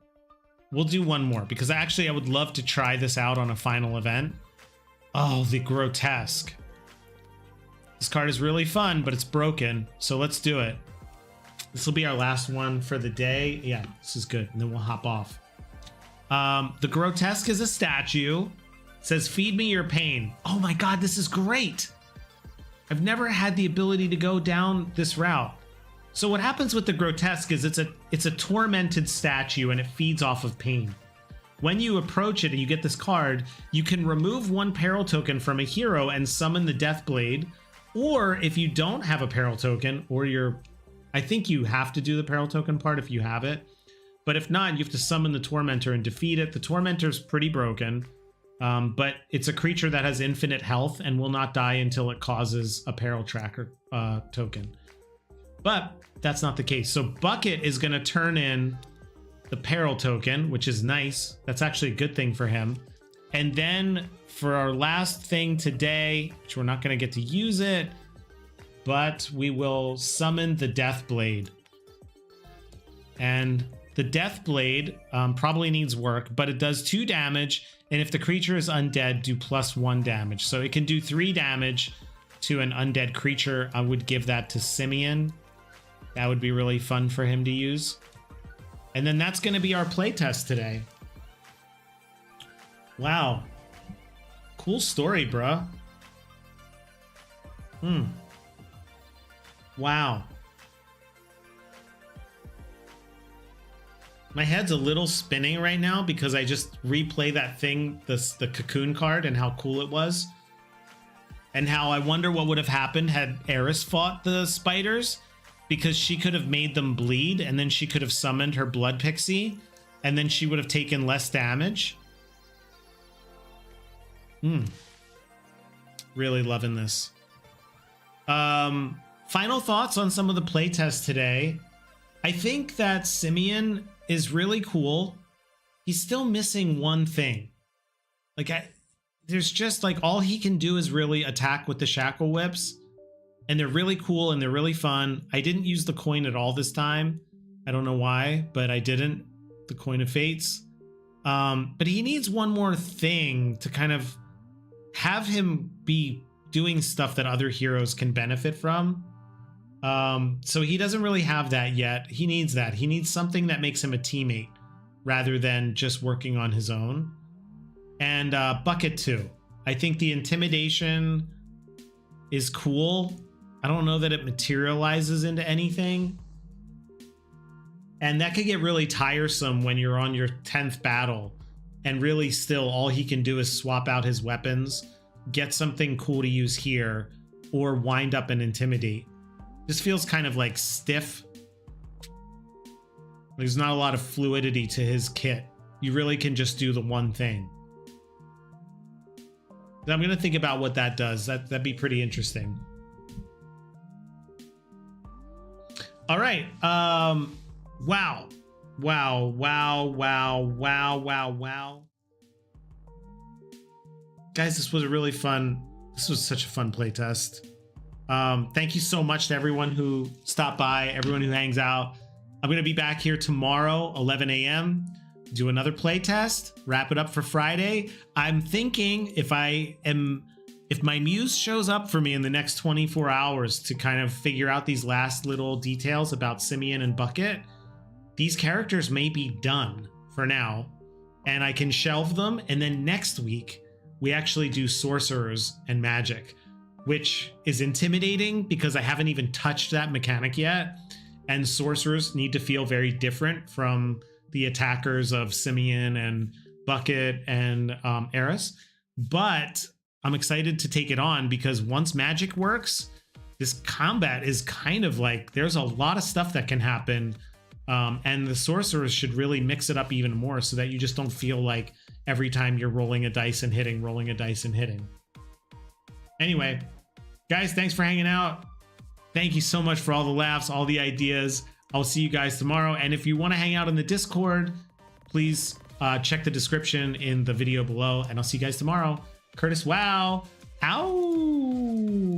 we'll do one more because actually I would love to try this out on a final event. Oh, the grotesque. This card is really fun, but it's broken. So let's do it. This will be our last one for the day. Yeah, this is good. And then we'll hop off. The grotesque is a statue. It says, feed me your pain. Oh my God, this is great. I've never had the ability to go down this route. So what happens with the grotesque is it's a tormented statue and it feeds off of pain. When you approach it and you get this card, you can remove one peril token from a hero and summon the Death Blade. Or if you don't have a peril token, or I think you have to do the peril token part if you have it. But if not, you have to summon the Tormentor and defeat it. The Tormentor's pretty broken, but it's a creature that has infinite health and will not die until it causes a peril tracker token. But that's not the case. So Bucket is going to turn in the peril token, which is nice. That's actually a good thing for him. And then for our last thing today, which we're not going to get to use it, but we will summon the Death Blade. And the Death Blade probably needs work, but it does 2 damage. And if the creature is undead, do +1 damage. So it can do 3 damage to an undead creature. I would give that to Simeon. That would be really fun for him to use. And then that's going to be our playtest today. Wow. Cool story, bruh. Wow. My head's a little spinning right now because I just replay that thing, the cocoon card, and how cool it was. And how I wonder what would have happened had Eris fought the spiders, because she could have made them bleed and then she could have summoned her blood pixie and then she would have taken less damage. Really loving this. Final thoughts on some of the playtests today. I think that Simeon is really cool. He's still missing one thing. Like, there's just like all he can do is really attack with the shackle whips. And they're really cool and they're really fun. I didn't use the coin at all this time. I don't know why, but I didn't. The coin of fates. But he needs one more thing to kind of have him be doing stuff that other heroes can benefit from. So he doesn't really have that yet. He needs that. He needs something that makes him a teammate rather than just working on his own. And Bucket too. I think the intimidation is cool. I don't know that it materializes into anything. And that could get really tiresome when you're on your 10th battle and really still all he can do is swap out his weapons, get something cool to use here, or wind up and intimidate. This feels kind of like stiff. There's not a lot of fluidity to his kit. You really can just do the one thing. I'm going to think about what that does. That'd be pretty interesting. All right. Wow. Guys, this was a really fun. This was such a fun playtest. Thank you so much to everyone who stopped by, everyone who hangs out. I'm going to be back here tomorrow, 11 a.m. do another playtest, wrap it up for Friday. I'm thinking if my muse shows up for me in the next 24 hours to kind of figure out these last little details about Simeon and Bucket, these characters may be done for now and I can shelve them. And then next week we actually do sorcerers and magic, which is intimidating because I haven't even touched that mechanic yet. And sorcerers need to feel very different from the attackers of Simeon and Bucket and Eris. But I'm excited to take it on because once magic works, this combat is kind of like there's a lot of stuff that can happen. And the sorcerers should really mix it up even more so that you just don't feel like every time you're rolling a dice and hitting, rolling a dice and hitting. Anyway, guys, thanks for hanging out. Thank you so much for all the laughs, all the ideas. I'll see you guys tomorrow. And if you want to hang out in the Discord, please check the description in the video below. And I'll see you guys tomorrow. Curtis, wow. Ow.